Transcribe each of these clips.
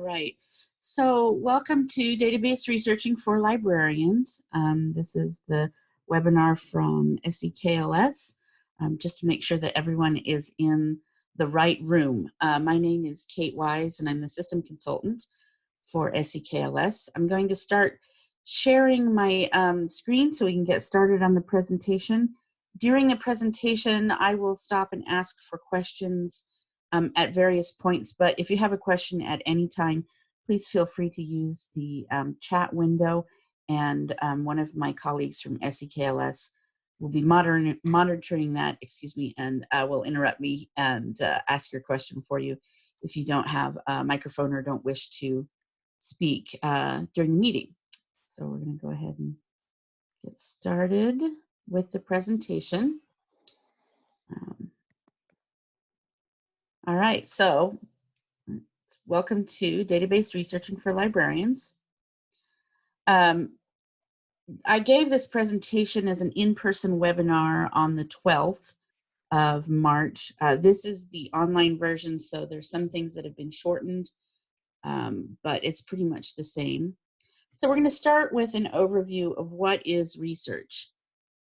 right. So welcome to Database Researching for Librarians. This is the webinar from SEKLS, just to make sure that everyone is in the right room. My name is Kate Wise, and I'm the System Consultant for SEKLS. I'm going to start sharing my screen so we can get started on the presentation. During the presentation, I will stop and ask for questions at various points, but if you have a question at any time, please feel free to use the chat window, and one of my colleagues from SEKLS will be monitoring that, and will interrupt me and ask your question for you if you don't have a microphone or don't wish to speak during the meeting. So we're going to go ahead and get started with the presentation. All right, so welcome to Database Researching for Librarians. I gave this presentation as an in-person webinar on the 12th of March. This is the online version, so there's some things that have been shortened, but it's pretty much the same. So we're going to start with an overview of what is research.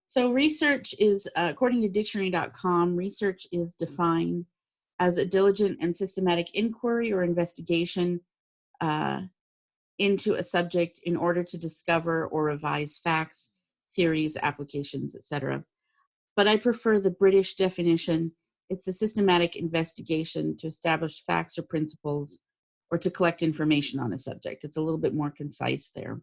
So research is, according to dictionary.com, research is defined as a diligent and systematic inquiry or investigation into a subject in order to discover or revise facts, theories, applications, etc. But I prefer the British definition. It's a systematic investigation to establish facts or principles or to collect information on a subject. It's a little bit more concise there.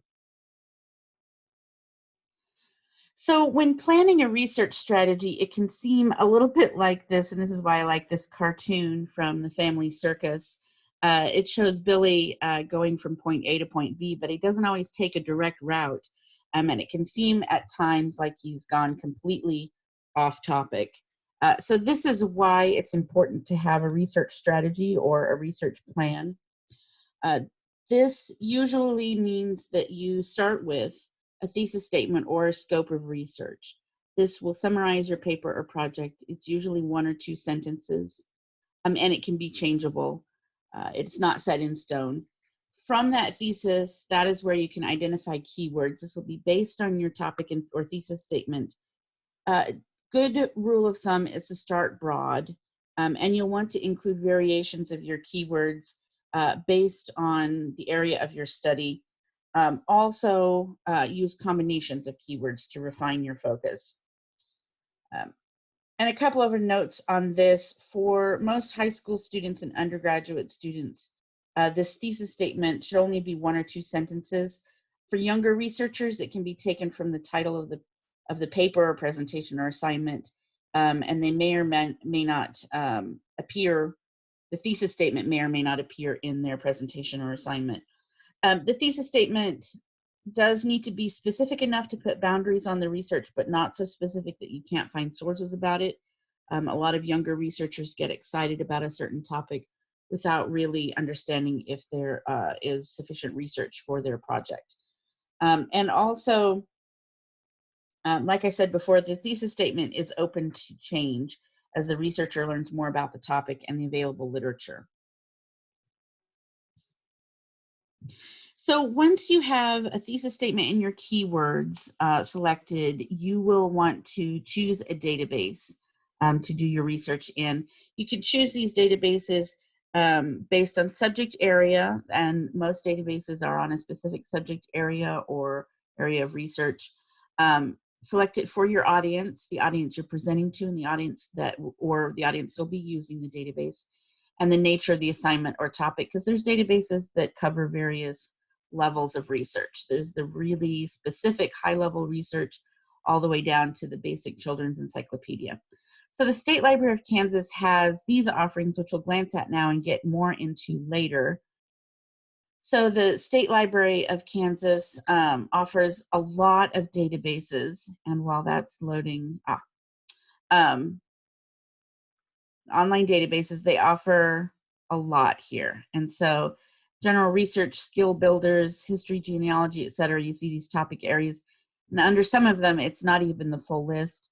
So when planning a research strategy, it can seem a little bit like this, and this is why I like this cartoon from the Family Circus. It shows Billy going from point A to point B, but he doesn't always take a direct route, and it can seem at times like he's gone completely off topic. So this is why it's important to have a research strategy or a research plan. This usually means that you start with a thesis statement or a scope of research. This will summarize your paper or project. It's usually 1 or 2 sentences, and it can be changeable. It's not set in stone. From that thesis, that is where you can identify keywords. This will be based on your topic or thesis statement. Good rule of thumb is to start broad, and you'll want to include variations of your keywords based on the area of your study. Also use combinations of keywords to refine your focus. And a couple of notes on this: for most high school students and undergraduate students, this thesis statement should only be 1 or 2 sentences. For younger researchers, it can be taken from the title of the paper or presentation or assignment, and they may or may not appear. The thesis statement may or may not appear in their presentation or assignment. The thesis statement does need to be specific enough to put boundaries on the research, but not so specific that you can't find sources about it. A lot of younger researchers get excited about a certain topic without really understanding if there is sufficient research for their project. And also, like I said before, the thesis statement is open to change as the researcher learns more about the topic and the available literature. So once you have a thesis statement and your keywords selected, you will want to choose a database to do your research in. You can choose these databases based on subject area, and most databases are on a specific subject area or area of research. Select it for your audience, the audience you're presenting to, and the audience will be using the database, and the nature of the assignment or topic, because there's databases that cover various levels of research. There's the really specific high-level research all the way down to the basic children's encyclopedia. So the State Library of Kansas has these offerings, which we'll glance at now and get more into later. So the State Library of Kansas offers a lot of databases, and while that's loading, online databases, they offer a lot here. And so general research, skill builders, history, genealogy, etc. You see these topic areas. And under some of them, it's not even the full list.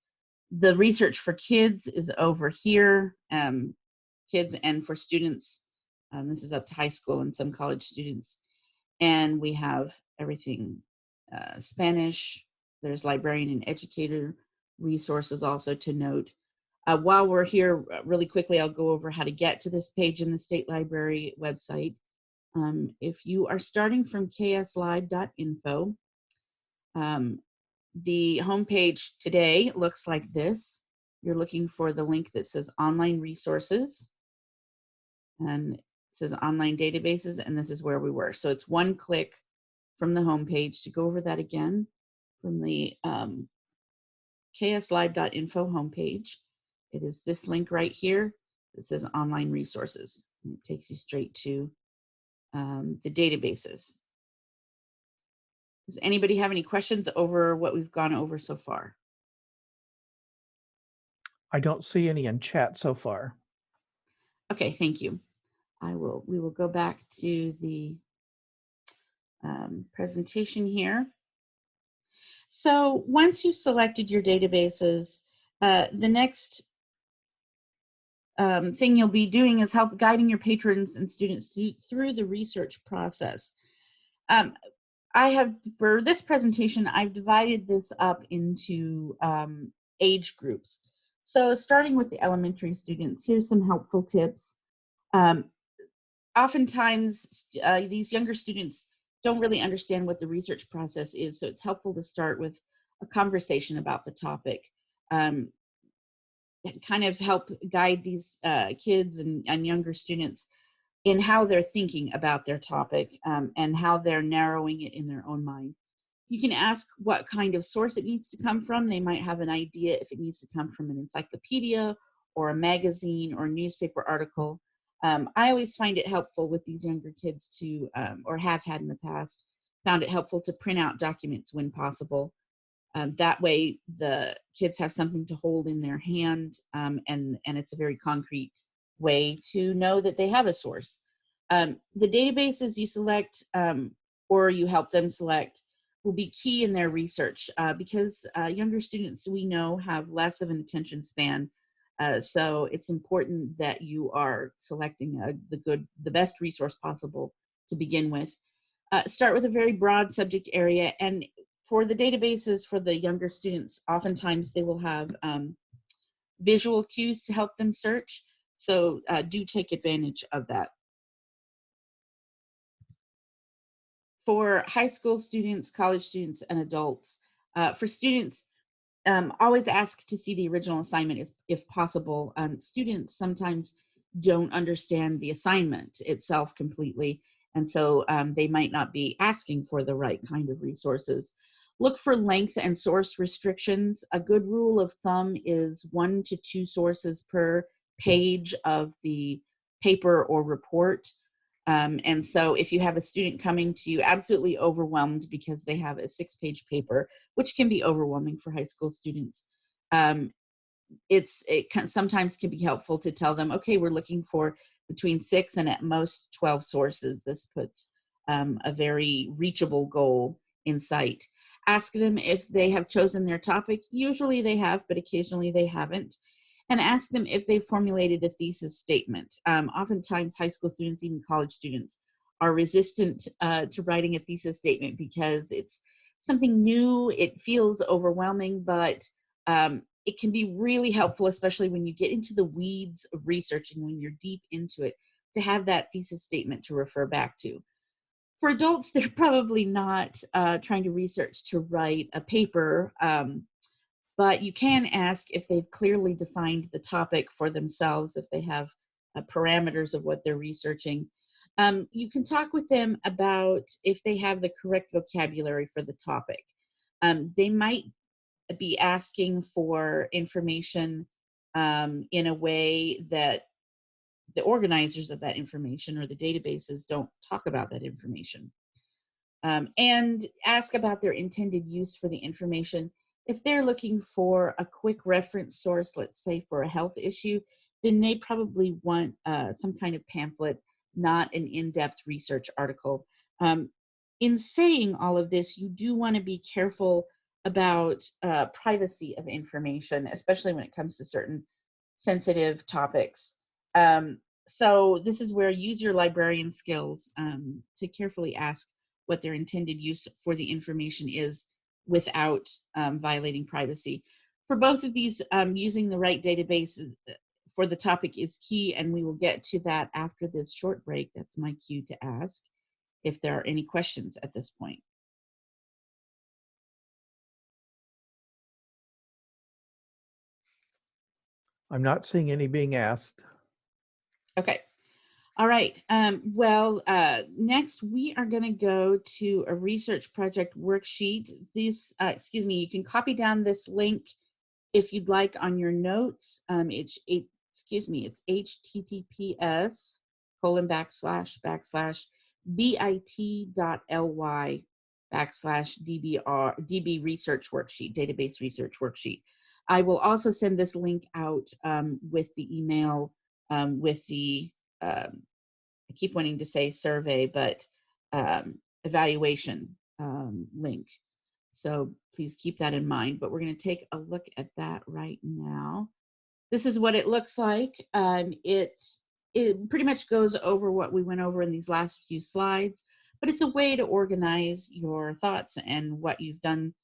The research for kids is over here, kids, and for students, This is up to high school and some college students. And we have everything Spanish. There's librarian and educator resources also to note. While we're here, really quickly, I'll go over how to get to this page in the State Library website. If you are starting from kslive.info, the homepage today looks like this. You're looking for the link that says online resources, and it says online databases, and this is where we were. So it's one click from the homepage. To go over that again, from the kslive.info homepage, it is this link right here that says online resources. And it takes you straight to the databases. Does anybody have any questions over what we've gone over so far? I don't see any in chat so far. Okay, thank you. We will go back to the presentation here. So once you've selected your databases, the next thing you'll be doing is help guiding your patrons and students through the research process. For this presentation, I've divided this up into age groups. So starting with the elementary students, here's some helpful tips. Oftentimes, these younger students don't really understand what the research process is, so it's helpful to start with a conversation about the topic. Kind of help guide these kids and younger students in how they're thinking about their topic and how they're narrowing it in their own mind. You can ask what kind of source it needs to come from. They might have an idea if it needs to come from an encyclopedia or a magazine or a newspaper article. I always find it helpful with these younger kids to, or have had in the past, found it helpful to print out documents when possible. That way the kids have something to hold in their hand, and it's a very concrete way to know that they have a source. The databases you select or you help them select will be key in their research because younger students, we know, have less of an attention span. So it's important that you are selecting the best resource possible to begin with. Start with a very broad subject area, and for the databases for the younger students, oftentimes they will have visual cues to help them search. So do take advantage of that. For high school students, college students, and adults, for students, always ask to see the original assignment if possible. Students sometimes don't understand the assignment itself completely, and so they might not be asking for the right kind of resources. Look for length and source restrictions. A good rule of thumb is 1 to 2 sources per page of the paper or report. And so if you have a student coming to you absolutely overwhelmed because they have a 6-page paper, which can be overwhelming for high school students, sometimes can be helpful to tell them, okay, we're looking for between 6 and at most 12 sources. This puts a very reachable goal in sight. Ask them if they have chosen their topic. Usually they have, but occasionally they haven't. And ask them if they've formulated a thesis statement. Oftentimes high school students, even college students, are resistant to writing a thesis statement because it's something new. It feels overwhelming, but it can be really helpful, especially when you get into the weeds of researching, when you're deep into it, to have that thesis statement to refer back to. For adults, they're probably not trying to research to write a paper, but you can ask if they've clearly defined the topic for themselves, if they have parameters of what they're researching. You can talk with them about if they have the correct vocabulary for the topic. They might be asking for information in a way that the organizers of that information or the databases don't talk about that information. And ask about their intended use for the information. If they're looking for a quick reference source, let's say for a health issue, then they probably want some kind of pamphlet, not an in-depth research article. In saying all of this, you do want to be careful about privacy of information, especially when it comes to certain sensitive topics. So this is where use your librarian skills to carefully ask what their intended use for the information is without violating privacy. For both of these, using the right database for the topic is key, and we will get to that after this short break. That's my cue to ask if there are any questions at this point. I'm not seeing any being asked. Okay. All right. Next we are going to go to a research project worksheet. This, excuse me, you can copy down this link if you'd like on your notes. It's https://bit.ly/db research worksheet, database research worksheet. I will also send this link out with the email with the I keep wanting to say survey, but evaluation link. So please keep that in mind, but we're going to take a look at that right now. This is what it looks like. It pretty much goes over what we went over in these last few slides, but it's a way to organize your thoughts and what you've done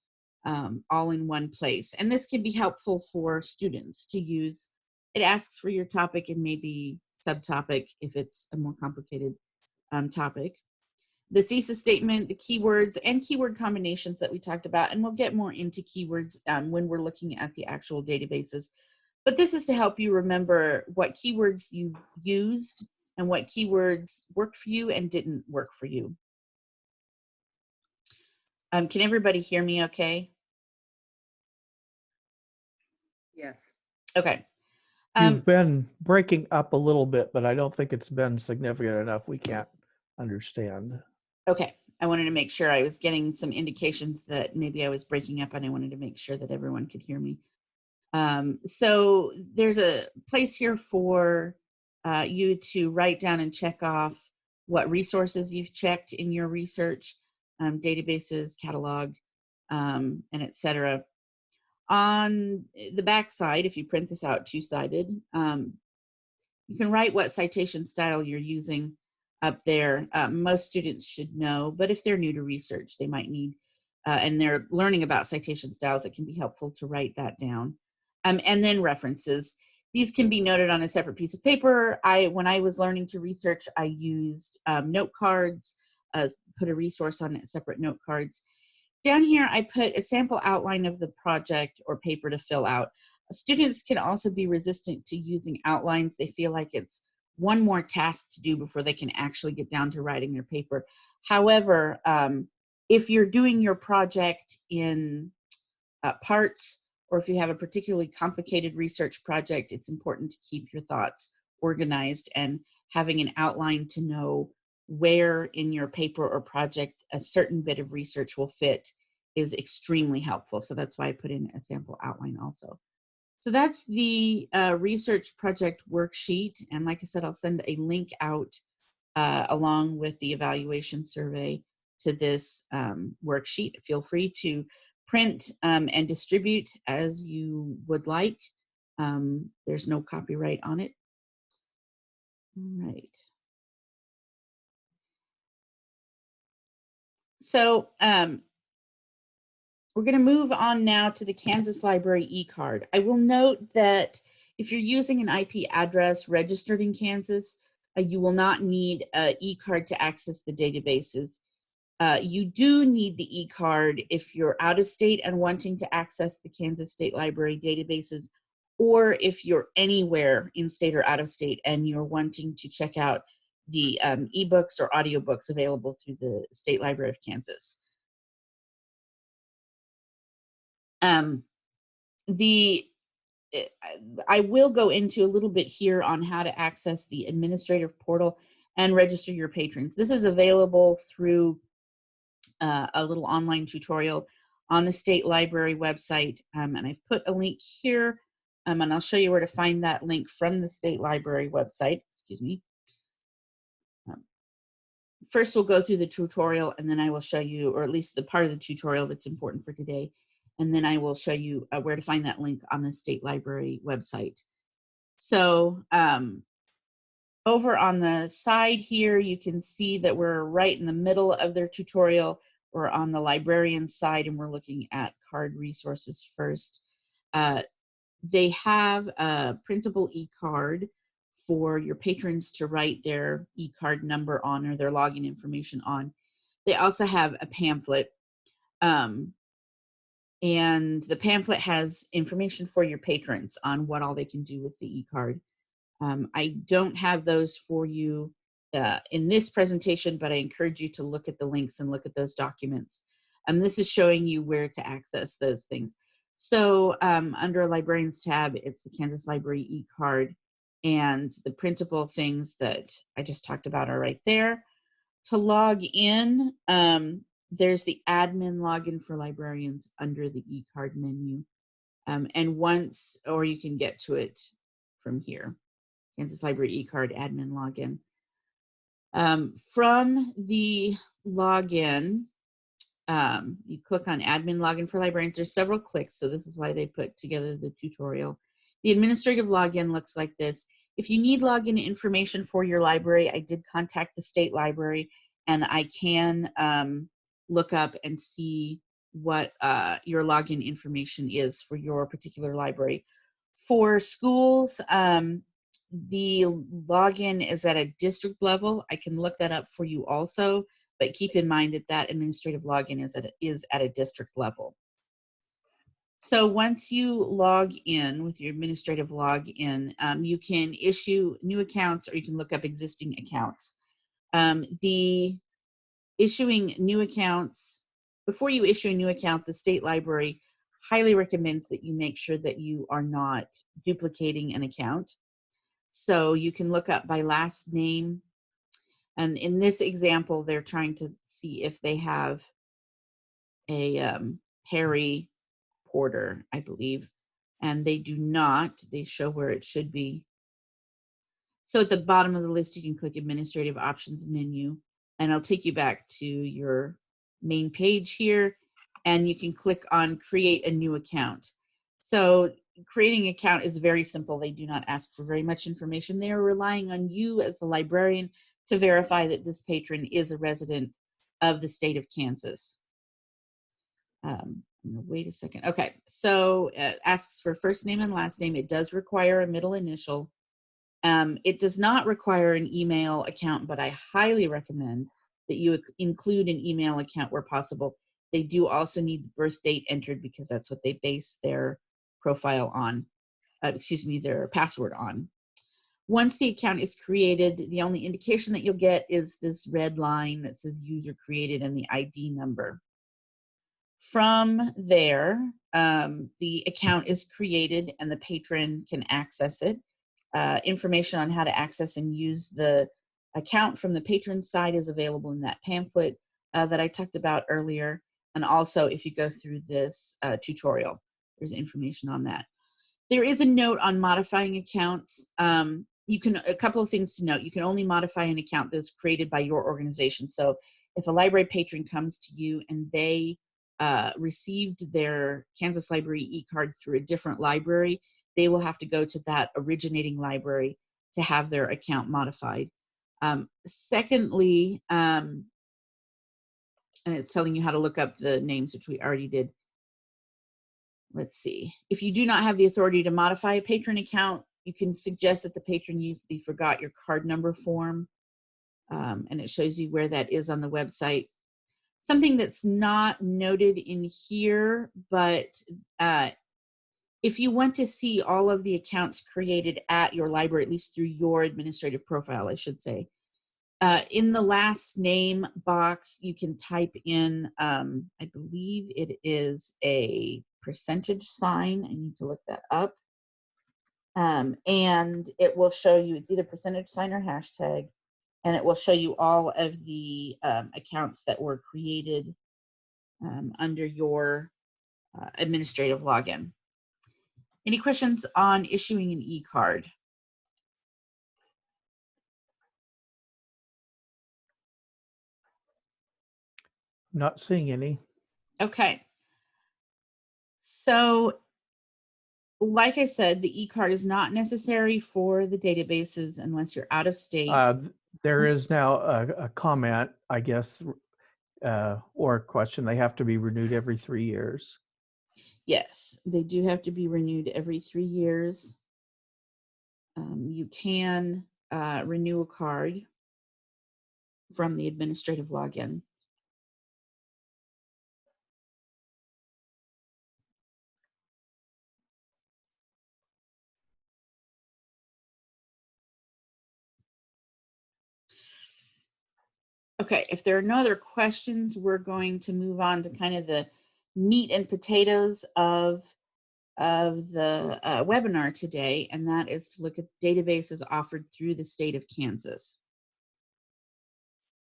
all in one place. And this can be helpful for students to use. It asks for your topic and maybe subtopic if it's a more complicated topic. The thesis statement, the keywords, and keyword combinations that we talked about, and we'll get more into keywords when we're looking at the actual databases. But this is to help you remember what keywords you've used and what keywords worked for you and didn't work for you. Can everybody hear me okay? Yes. Okay. You've been breaking up a little bit, but I don't think it's been significant enough. We can't understand. Okay. I wanted to make sure. I was getting some indications that maybe I was breaking up, and I wanted to make sure that everyone could hear me. So there's a place here for you to write down and check off what resources you've checked in your research, databases, catalog, and etc. On the back side, if you print this out two-sided, you can write what citation style you're using up there. Most students should know, but if they're new to research, they might need, and they're learning about citation styles, it can be helpful to write that down. And then references. These can be noted on a separate piece of paper. When I was learning to research, I used note cards, put a resource on it, separate note cards. Down here, I put a sample outline of the project or paper to fill out. Students can also be resistant to using outlines. They feel like it's one more task to do before they can actually get down to writing their paper. However, if you're doing your project in parts, or if you have a particularly complicated research project, it's important to keep your thoughts organized, and having an outline to know where in your paper or project a certain bit of research will fit is extremely helpful. So that's why I put in a sample outline also. So that's the research project worksheet. And like I said, I'll send a link out along with the evaluation survey to this worksheet. Feel free to print and distribute as you would like. There's no copyright on it. All right. So we're going to move on now to the Kansas Library e-card. I will note that if you're using an IP address registered in Kansas, you will not need an e-card to access the databases. You do need the e-card if you're out of state and wanting to access the Kansas State Library databases, or if you're anywhere in state or out of state and you're wanting to check out the ebooks or audiobooks available through the State Library of Kansas. I will go into a little bit here on how to access the administrative portal and register your patrons. This is available through a little online tutorial on the State Library website, and I've put a link here, and I'll show you where to find that link from the State Library website. Excuse me. First, we'll go through the tutorial, and then I will show you, or at least the part of the tutorial that's important for today, and then I will show you where to find that link on the State Library website. So Over on the side here, you can see that we're right in the middle of their tutorial. We're on the librarian side and we're looking at card resources first. They have a printable e-card for your patrons to write their e-card number on or their login information on. They also have a pamphlet, and the pamphlet has information for your patrons on what all they can do with the e-card. I don't have those for you in this presentation, but I encourage you to look at the links and look at those documents. This is showing you where to access those things. So under Librarians tab, it's the Kansas Library e-card, and the printable things that I just talked about are right there. To log in, there's the admin login for librarians under the e-card menu. And once, or you can get to it from here. Kansas Library e-card admin login. From the login, you click on admin login for librarians. There's several clicks, so this is why they put together the tutorial. The administrative login looks like this. If you need login information for your library, I did contact the state library, and I can look up and see what your login information is for your particular library. For schools, the login is at a district level. I can look that up for you also, but keep in mind that that administrative login is at a district level. So once you log in with your administrative login, you can issue new accounts or you can look up existing accounts. The issuing new accounts, before you issue a new account, the state library highly recommends that you make sure that you are not duplicating an account. So you can look up by last name. And in this example, they're trying to see if they have a Harry Porter, I believe. And they do not. They show where it should be. So at the bottom of the list, you can click Administrative Options menu, and it'll take you back to your main page here. And you can click on Create a New Account. So creating an account is very simple. They do not ask for very much information. They are relying on you as the librarian to verify that this patron is a resident of the state of Kansas. Wait a second. Okay, so it asks for first name and last name. It does require a middle initial. It does not require an email account, but I highly recommend that you include an email account where possible. They do also need the birth date entered because that's what they base their profile on, their password on. Once the account is created, the only indication that you'll get is this red line that says user created and the ID number. From there, the account is created and the patron can access it. Information on how to access and use the account from the patron side is available in that pamphlet that I talked about earlier. And also, if you go through this tutorial, there's information on that. There is a note on modifying accounts. A couple of things to note. You can only modify an account that's created by your organization. So if a library patron comes to you and they received their Kansas Library e-card through a different library, they will have to go to that originating library to have their account modified. Secondly, and it's telling you how to look up the names, which we already did. Let's see. If you do not have the authority to modify a patron account, you can suggest that the patron use the Forgot Your Card Number form, and it shows you where that is on the website. Something that's not noted in here, but if you want to see all of the accounts created at your library, at least through your administrative profile, I should say, in the last name box, you can type in, I believe it is a percentage sign. I need to look that up. And it will show you, it's either percentage sign or hashtag, and it will show you all of the accounts that were created under your administrative login. Any questions on issuing an e-card? Not seeing any. Okay. So Like I said, the e-card is not necessary for the databases unless you're out of state. There is now a comment, I guess, or a question. They have to be renewed every 3 years. Yes, they do have to be renewed every 3 years. You can renew a card from the administrative login. Okay, if there are no other questions, we're going to move on to kind of the meat and potatoes of the webinar today, and that is to look at databases offered through the state of Kansas.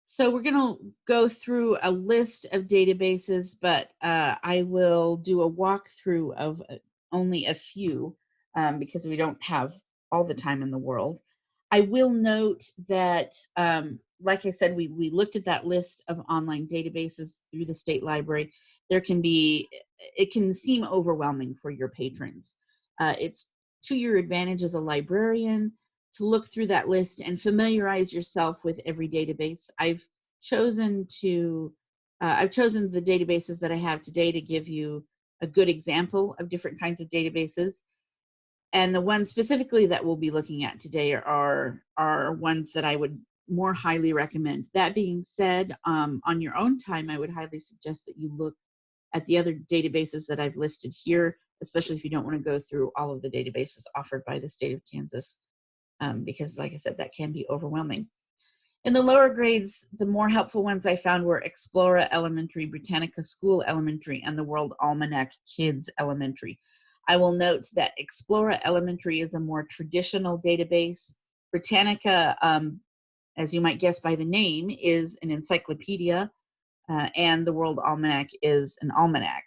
So we're going to go through a list of databases, but I will do a walkthrough of only a few because we don't have all the time in the world. I will note that, like I said, we looked at that list of online databases through the state library. There can be, it can seem overwhelming for your patrons. It's to your advantage as a librarian to look through that list and familiarize yourself with every database. I've chosen the databases that I have today to give you a good example of different kinds of databases. And the ones specifically that we'll be looking at today are ones that I would more highly recommend. That being said, on your own time, I would highly suggest that you look at the other databases that I've listed here, especially if you don't want to go through all of the databases offered by the state of Kansas. Because like I said, that can be overwhelming. In the lower grades, the more helpful ones I found were Explora Elementary, Britannica School Elementary, and the World Almanac Kids Elementary. I will note that Explora Elementary is a more traditional database. Britannica, as you might guess by the name, is an encyclopedia, and the World Almanac is an almanac.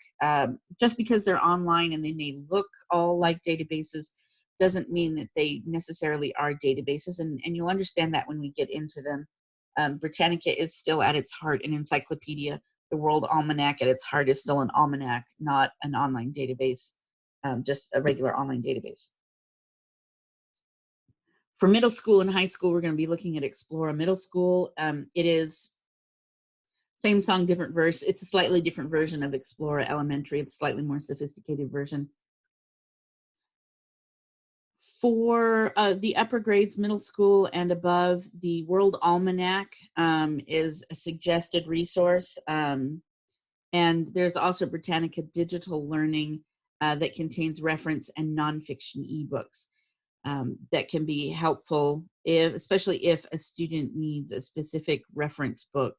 Just because they're online and they may look all like databases doesn't mean that they necessarily are databases, and you'll understand that when we get into them. Britannica is still at its heart an encyclopedia. The World Almanac at its heart is still an almanac, not an online database, just a regular online database. For middle school and high school, we're going to be looking at Explora Middle School. It is same song, different verse. It's a slightly different version of Explora Elementary. It's a slightly more sophisticated version. For the upper grades, middle school and above, the World Almanac is a suggested resource. And there's also Britannica Digital Learning that contains reference and nonfiction ebooks that can be helpful, especially if a student needs a specific reference book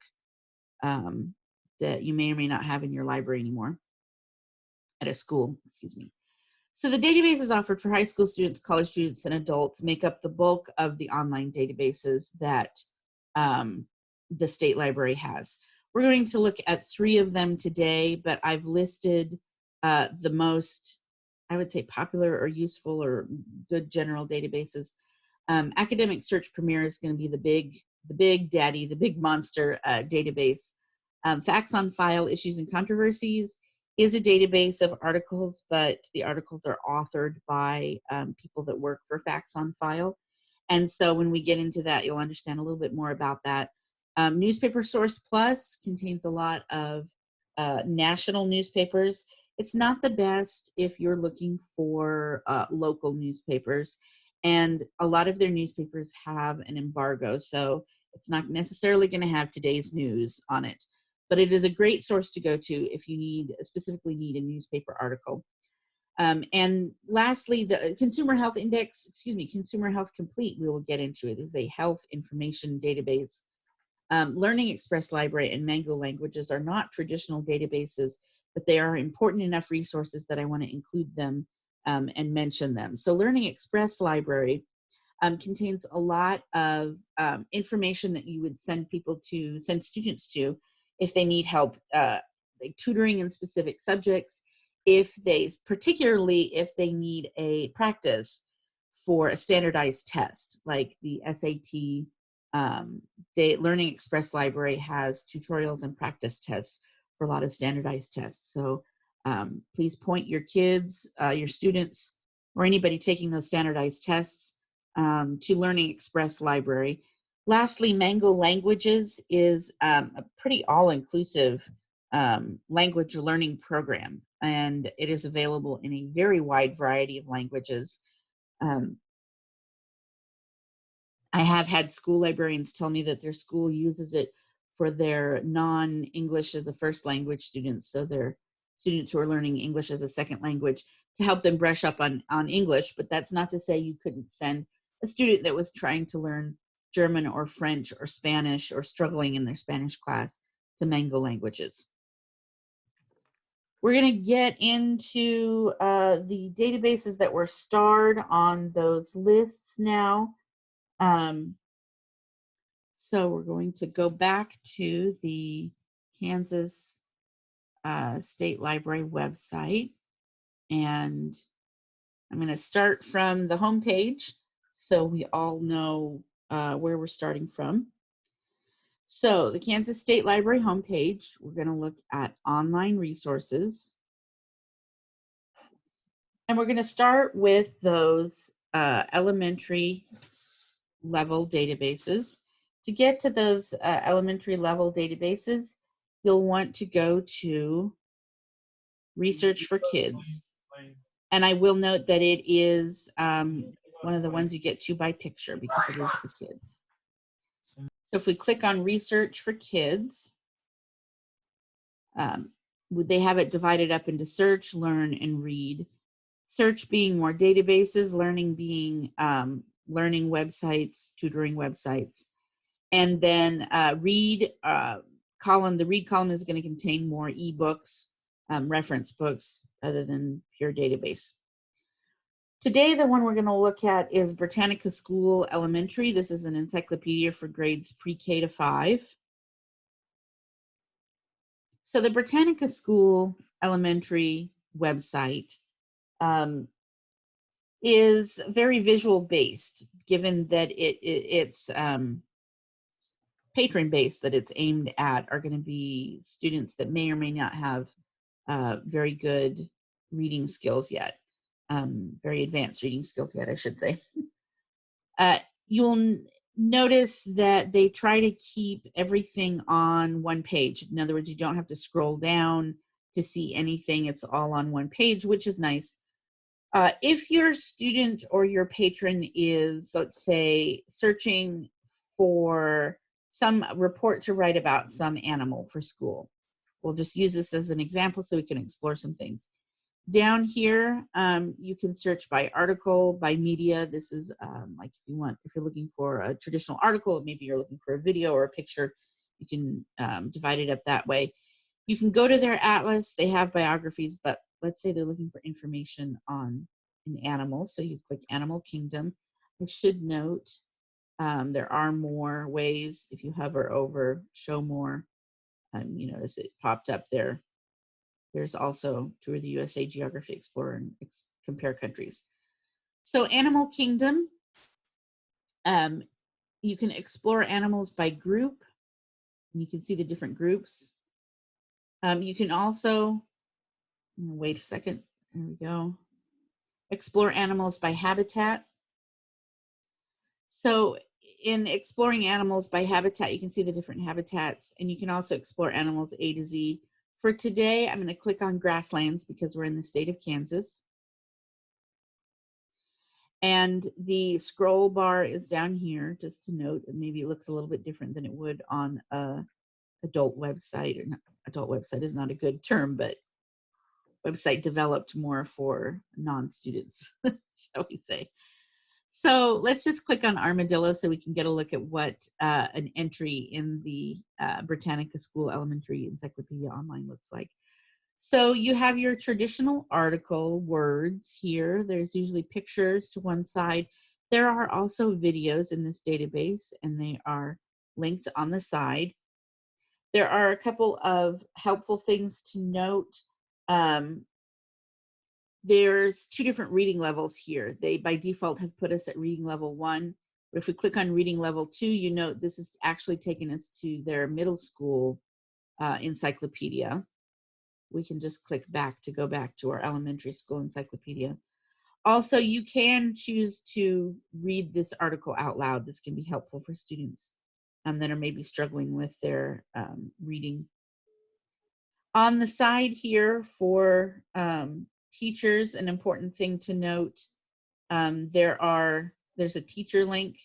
that you may or may not have in your library anymore at a school, excuse me. So the databases offered for high school students, college students, and adults make up the bulk of the online databases that the state library has. We're going to look at 3 of them today, but I've listed the most, I would say, popular or useful or good general databases. Academic Search Premier is going to be the big daddy, the big monster database. Facts on File, Issues and Controversies is a database of articles, but the articles are authored by people that work for Facts on File. And so when we get into that, you'll understand a little bit more about that. Newspaper Source Plus contains a lot of national newspapers. It's not the best if you're looking for local newspapers, and a lot of their newspapers have an embargo, so it's not necessarily going to have today's news on it. But it is a great source to go to if you specifically need a newspaper article. And lastly, the Consumer Health Index, Consumer Health Complete, we will get into it, is a health information database. Learning Express Library and Mango Languages are not traditional databases, but they are important enough resources that I want to include them and mention them. So Learning Express Library contains a lot of information that you would send students to if they need help, like tutoring in specific subjects, particularly if they need a practice for a standardized test, like the SAT. The Learning Express Library has tutorials and practice tests for a lot of standardized tests. So please point your kids, your students or anybody taking those standardized tests to Learning Express Library. Lastly, Mango Languages is a pretty all-inclusive language learning program, and it is available in a very wide variety of languages. I have had school librarians tell me that their school uses it for their non-English as a first language students, so their students who are learning English as a second language, to help them brush up on English. But that's not to say you couldn't send a student that was trying to learn German or French or Spanish or struggling in their Spanish class to Mango Languages. We're going to get into the databases that were starred on those lists now. So we're going to go back to the Kansas State Library website, and I'm going to start from the home page so we all know where we're starting from. So the Kansas State Library homepage, we're going to look at online resources. And we're going to start with those elementary level databases. To get to those elementary level databases, you'll want to go to Research for Kids. And I will note that it is one of the ones you get to by picture because it is for kids. So if we click on Research for Kids, they have it divided up into search, learn, and read. Search being more databases, learning being learning websites, tutoring websites. And then read column, the read column is going to contain more ebooks, reference books, other than pure database. Today, the one we're going to look at is Britannica School Elementary. This is an encyclopedia for grades pre-K to 5. So the Britannica School Elementary website is very visual based, given that it's patron based, that it's aimed at are going to be students that may or may not have very good reading skills yet, very advanced reading skills yet, I should say. You'll notice that they try to keep everything on one page. In other words, you don't have to scroll down to see anything. It's all on one page, which is nice. If your student or your patron is, let's say, searching for some report to write about some animal for school, we'll just use this as an example so we can explore some things. Down here, you can search by article, by media. This is like if you're looking for a traditional article, maybe you're looking for a video or a picture, you can divide it up that way. You can go to their atlas. They have biographies, but let's say they're looking for information on an animal. So you click Animal Kingdom. I should note there are more ways. If you hover over Show More, you notice it popped up there. There's also Tour the USA, Geography Explorer, and Compare Countries. So Animal Kingdom, you can explore animals by group, and you can see the different groups. You can also, wait a second, there we go. Explore animals by habitat. So in exploring animals by habitat, you can see the different habitats, and you can also explore animals A to Z. For today, I'm going to click on grasslands because we're in the state of Kansas. And the scroll bar is down here, just to note. Maybe it looks a little bit different than it would on a adult website. Or not, adult website is not a good term, but website developed more for non-students, shall we say. So let's just click on Armadillo so we can get a look at what an entry in the Britannica School Elementary Encyclopedia Online looks like. So you have your traditional article words here. There's usually pictures to one side. There are also videos in this database, and they are linked on the side. There are a couple of helpful things to note. There's two different reading levels here. They by default have put us at reading level 1. But if we click on reading level 2, you note this is actually taking us to their middle school encyclopedia. We can just click back to go back to our elementary school encyclopedia. Also, you can choose to read this article out loud. This can be helpful for students that are maybe struggling with their reading. On the side here for teachers, an important thing to note, there's a teacher link,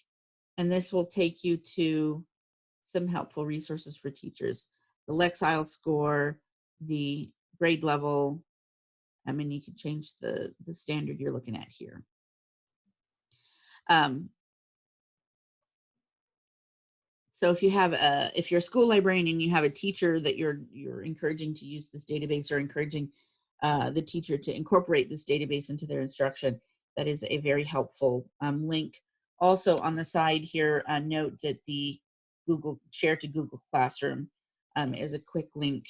and this will take you to some helpful resources for teachers. The Lexile score, the grade level, you can change the standard you're looking at here. So if you're a school librarian and you have a teacher that you're encouraging to use this database, or encouraging the teacher to incorporate this database into their instruction, that is a very helpful link. Also on the side here, note that the Google Share to Google Classroom is a quick link,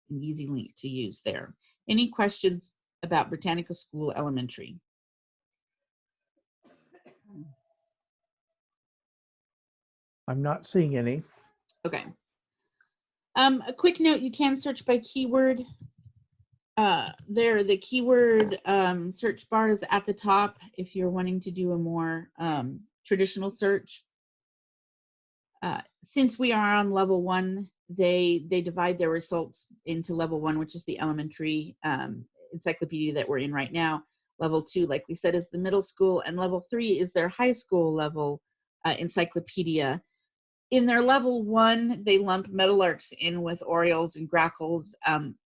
an easy link to use there. Any questions about Britannica School Elementary? I'm not seeing any. Okay. A quick note, you can search by keyword. The keyword search bar is at the top if you're wanting to do a more traditional search. Since we are on level 1, they divide their results into level 1, which is the elementary encyclopedia that we're in right now. Level 2, like we said, is the middle school, and level 3 is their high school level encyclopedia. In their level 1, they lump meadowlarks in with orioles and grackles,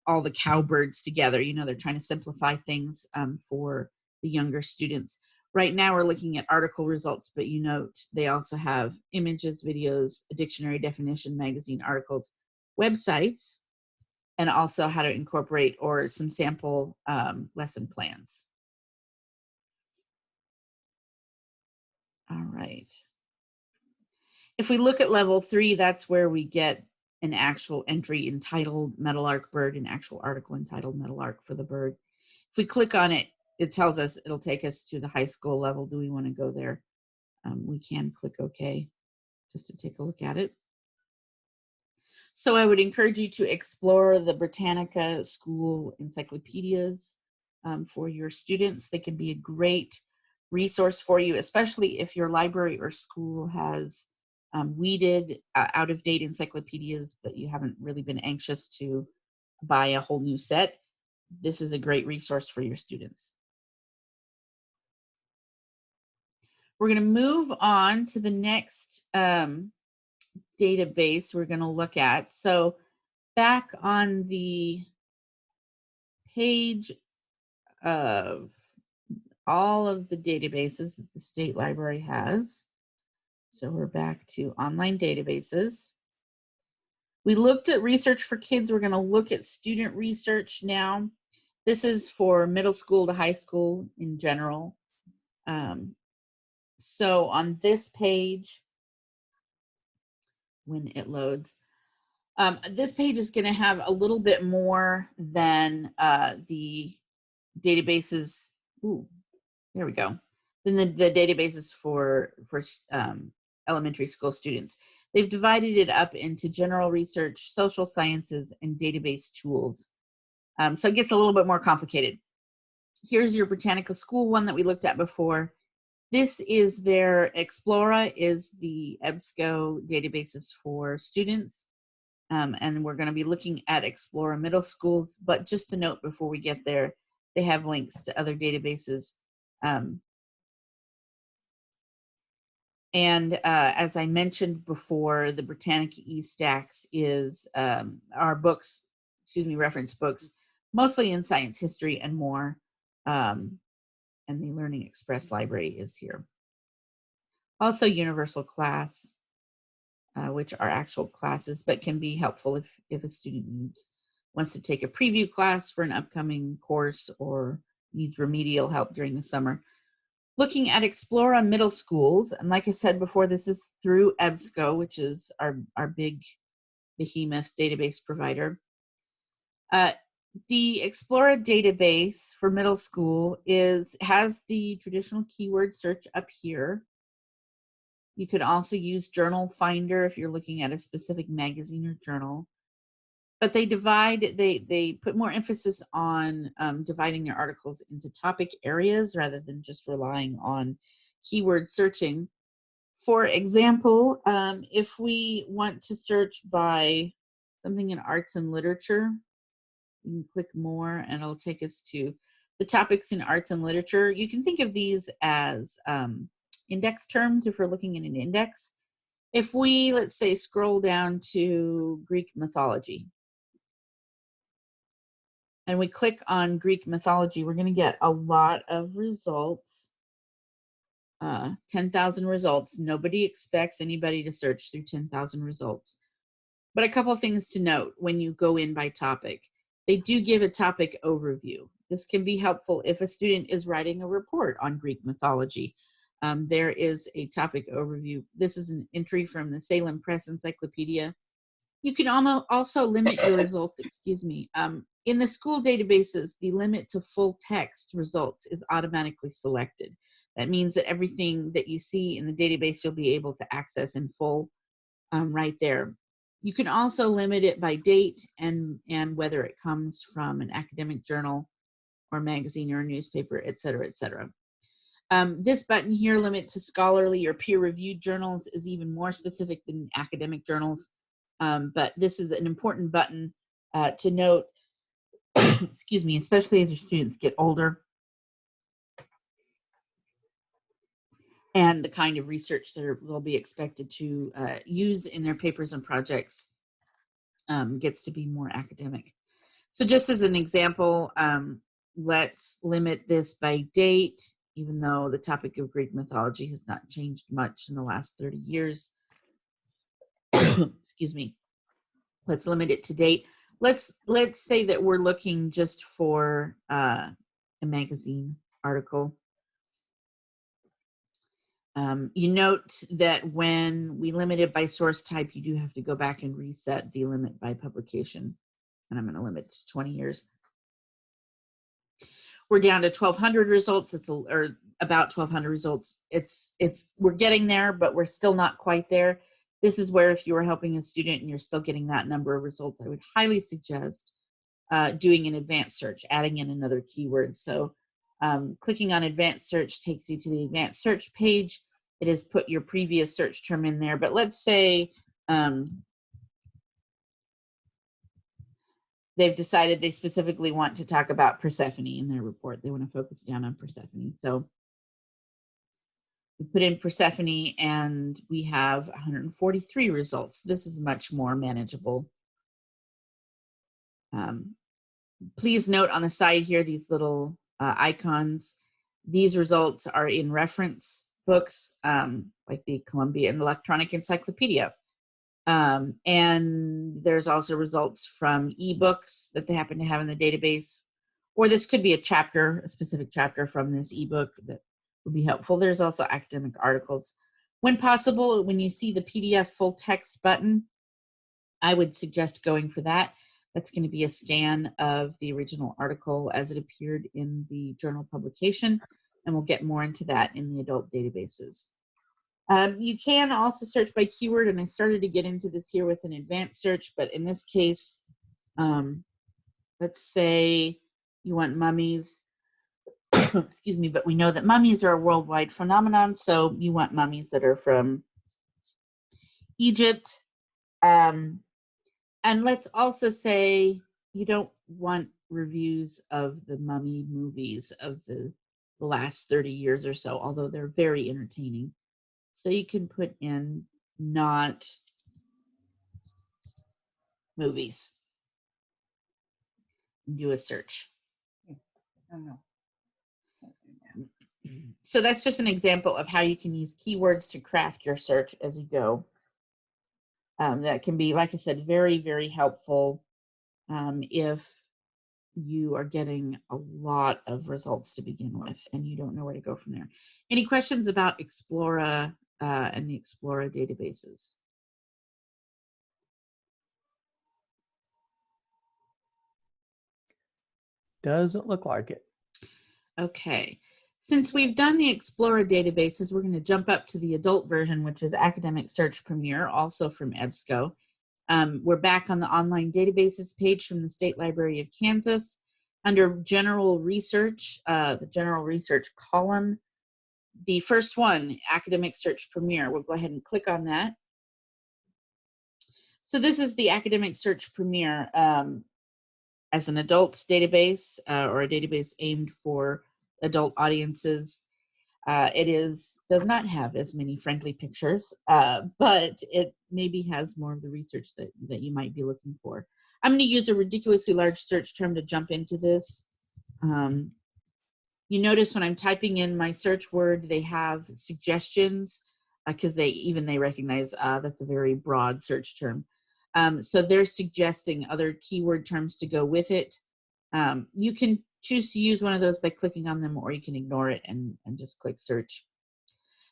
all the cowbirds together. They're trying to simplify things for the younger students. Right now we're looking at article results, but you note they also have images, videos, a dictionary definition, magazine articles, websites, and also how to incorporate or some sample lesson plans. All right. If we look at level 3, that's where we get an actual entry entitled Meadowlark Bird, an actual article entitled Meadowlark for the bird. If we click on it, it tells us, it'll take us to the high school level. Do we want to go there? We can click OK just to take a look at it. So I would encourage you to explore the Britannica school encyclopedias for your students. They can be a great resource for you, especially if your library or school has weeded out-of-date encyclopedias, but you haven't really been anxious to buy a whole new set. This is a great resource for your students. We're going to move on to the next database we're going to look at. So back on the page of all of the databases that the state library has. So we're back to online databases. We looked at research for kids. We're going to look at student research now. This is for middle school to high school in general. So on this page, when it loads, this page is going to have a little bit more than the databases. Ooh, there we go. Then the databases for elementary school students. They've divided it up into general research, social sciences, and database tools. So it gets a little bit more complicated. Here's your Britannica school one that we looked at before. This is their Explora, is the Ebsco databases for students. And we're going to be looking at Explora middle schools. But just to note before we get there, they have links to other databases. And as I mentioned before, the Britannica eStacks is our books, reference books, mostly in science, history, and more. And the Learning Express library is here. Also Universal Class, which are actual classes, but can be helpful if a student wants to take a preview class for an upcoming course or needs remedial help during the summer. Looking at Explora middle schools, and like I said before, this is through Ebsco, which is our big behemoth database provider. The Explora database for middle school has the traditional keyword search up here. You could also use Journal Finder if you're looking at a specific magazine or journal. but they put more emphasis on dividing their articles into topic areas rather than just relying on keyword searching. For example, if we want to search by something in arts and literature, you can click more and it'll take us to the topics in arts and literature. You can think of these as index terms if we're looking in an index. If we, let's say, scroll down to Greek mythology, and we click on Greek mythology, we're going to get a lot of results, 10,000 results. Nobody expects anybody to search through 10,000 results. But a couple of things to note when you go in by topic. They do give a topic overview. This can be helpful if a student is writing a report on Greek mythology. There is a topic overview. This is an entry from the Salem Press Encyclopedia. You can also limit your results, excuse me. In the school databases, the limit to full text results is automatically selected. That means that everything that you see in the database, you'll be able to access in full right there. You can also limit it by date and whether it comes from an academic journal or magazine or newspaper, et cetera, et cetera. This button here, limit to scholarly or peer-reviewed journals, is even more specific than academic journals. But this is an important button to note, excuse me, especially as your students get older and the kind of research that they'll be expected to use in their papers and projects gets to be more academic. So just as an example, let's limit this by date, even though the topic of Greek mythology has not changed much in the last 30 years. Excuse me. Let's limit it to date. Let's say that we're looking just for a magazine article. You note that when we limit it by source type, you do have to go back and reset the limit by publication. And I'm going to limit it to 20 years. We're down to 1,200 results. Or about 1,200 results. We're getting there, but we're still not quite there. This is where if you were helping a student and you're still getting that number of results, I would highly suggest doing an advanced search, adding in another keyword. So clicking on advanced search takes you to the advanced search page. It has put your previous search term in there, but let's say they've decided they specifically want to talk about Persephone in their report. They want to focus down on Persephone. So we put in Persephone and we have 143 results. This is much more manageable. Please note on the side here, these little icons. These results are in reference books, like the Columbia and Electronic Encyclopedia. And there's also results from ebooks that they happen to have in the database. Or this could be a chapter, a specific chapter from this ebook that would be helpful. There's also academic articles. When possible, when you see the PDF full text button, I would suggest going for that. That's going to be a scan of the original article as it appeared in the journal publication, and we'll get more into that in the adult databases. You can also search by keyword, and I started to get into this here with an advanced search, but in this case, let's say you want mummies, excuse me, but we know that mummies are a worldwide phenomenon, so you want mummies that are from Egypt. And let's also say you don't want reviews of the mummy movies of the last 30 years or so, although they're very entertaining. So you can put in not movies and do a search. So that's just an example of how you can use keywords to craft your search as you go. That can be, like I said, very, very helpful if you are getting a lot of results to begin with and you don't know where to go from there. Any questions about Explora and the Explora databases? Doesn't look like it. Okay. Since we've done the Explora databases, we're going to jump up to the adult version, which is Academic Search Premier, also from Ebsco. We're back on the online databases page from the State Library of Kansas. Under general research, the general research column, the first one, Academic Search Premier, we'll go ahead and click on that. So this is the Academic Search Premier as an adult database or a database aimed for adult audiences. Does not have as many friendly pictures, but it maybe has more of the research that you might be looking for. I'm going to use a ridiculously large search term to jump into this. You notice when I'm typing in my search word, they have suggestions because they recognize that's a very broad search term. So they're suggesting other keyword terms to go with it. You can choose to use one of those by clicking on them, or you can ignore it and just click search.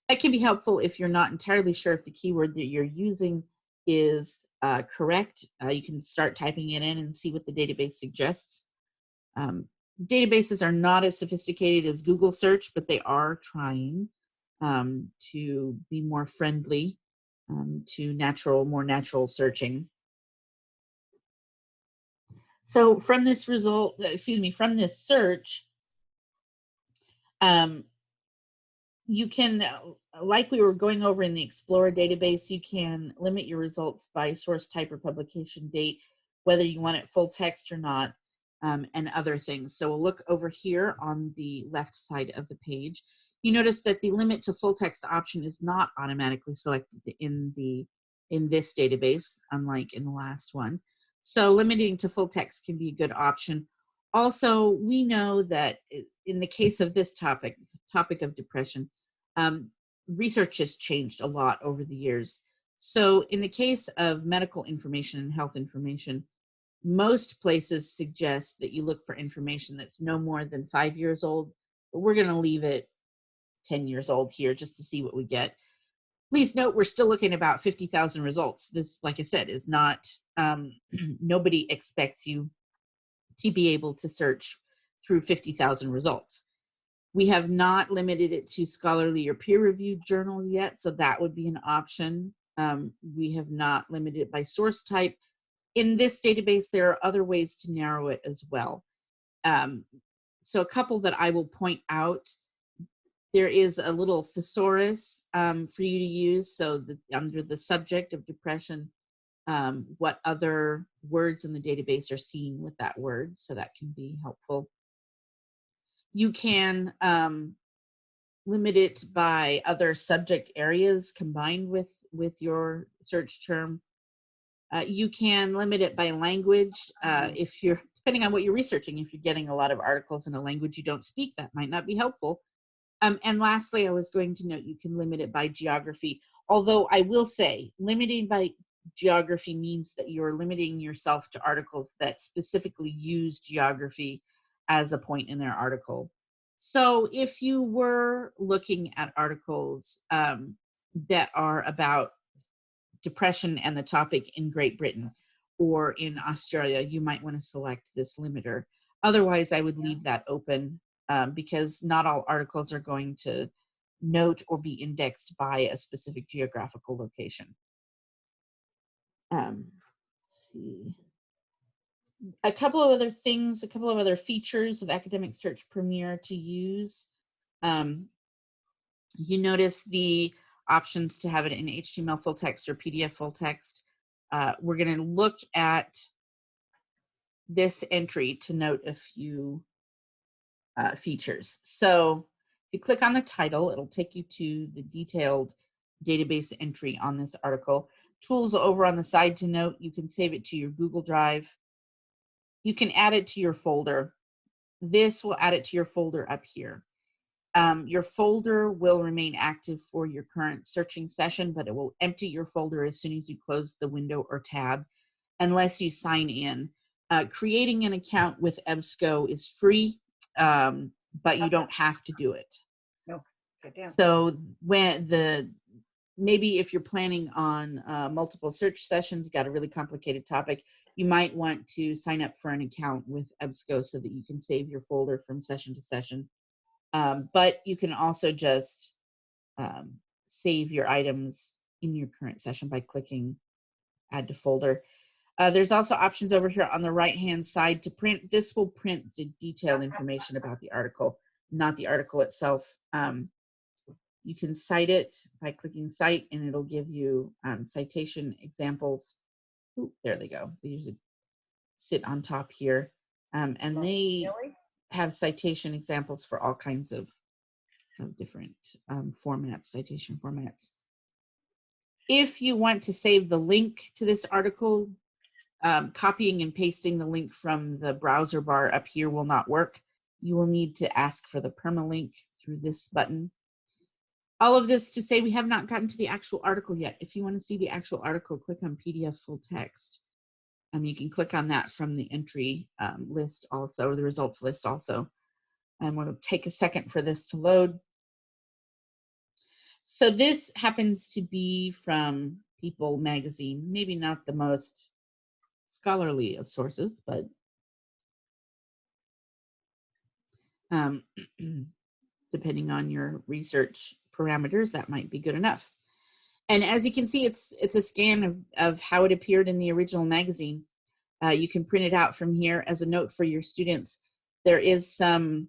That can be helpful if you're not entirely sure if the keyword that you're using is correct. You can start typing it in and see what the database suggests. Databases are not as sophisticated as Google search, but they are trying to be more friendly to more natural searching. So from this from this search, you can, like we were going over in the Explorer database, you can limit your results by source type or publication date, whether you want it full text or not, and other things. So we'll look over here on the left side of the page. You notice that the limit to full text option is not automatically selected in this database, unlike in the last one. So limiting to full text can be a good option. Also, we know that in the case of this topic of depression, research has changed a lot over the years. So in the case of medical information and health information, most places suggest that you look for information that's no more than 5 years old, but we're going to leave it 10 years old here just to see what we get. Please note, we're still looking at about 50,000 results. This, like I said, is not, nobody expects you to be able to search through 50,000 results. We have not limited it to scholarly or peer-reviewed journals yet, so that would be an option. We have not limited it by source type. In this database, there are other ways to narrow it as well. So a couple that I will point out. There is a little thesaurus for you to use. So under the subject of depression, what other words in the database are seen with that word. So that can be helpful. You can limit it by other subject areas combined with your search term. You can limit it by language. If you're, depending on what you're researching, if you're getting a lot of articles in a language you don't speak, that might not be helpful. And lastly, I was going to note you can limit it by geography. Although I will say limiting by geography means that you're limiting yourself to articles that specifically use geography as a point in their article. So if you were looking at articles that are about depression and the topic in Great Britain or in Australia, you might want to select this limiter. Otherwise, I would leave that open because not all articles are going to note or be indexed by a specific geographical location. Let's see. A couple of other things, a couple of other features of Academic Search Premier to use. You notice the options to have it in HTML full text or PDF full text. We're going to look at this entry to note a few features. So if you click on the title, it'll take you to the detailed database entry on this article. Tools over on the side to note, you can save it to your Google Drive. You can add it to your folder. This will add it to your folder up here. Your folder will remain active for your current searching session, but it will empty your folder as soon as you close the window or tab, unless you sign in. Creating an account with Ebsco is free, but you don't have to do it. No. So maybe if you're planning on multiple search sessions, got a really complicated topic, you might want to sign up for an account with Ebsco so that you can save your folder from session to session. But you can also just save your items in your current session by clicking add to folder. There's also options over here on the right-hand side to print. This will print the detailed information about the article, not the article itself. You can cite it by clicking cite, and it'll give you citation examples. Ooh, there they go. They usually sit on top here. And they have citation examples for all kinds of different formats, citation formats. If you want to save the link to this article, copying and pasting the link from the browser bar up here will not work. You will need to ask for the permalink through this button. All of this to say we have not gotten to the actual article yet. If you want to see the actual article, click on PDF full text. You can click on that from the entry list also, or the results list also. And we'll take a second for this to load. So this happens to be from People magazine, maybe not the most scholarly of sources, but depending on your research parameters, that might be good enough. And as you can see, it's a scan of how it appeared in the original magazine. You can print it out from here as a note for your students. There is some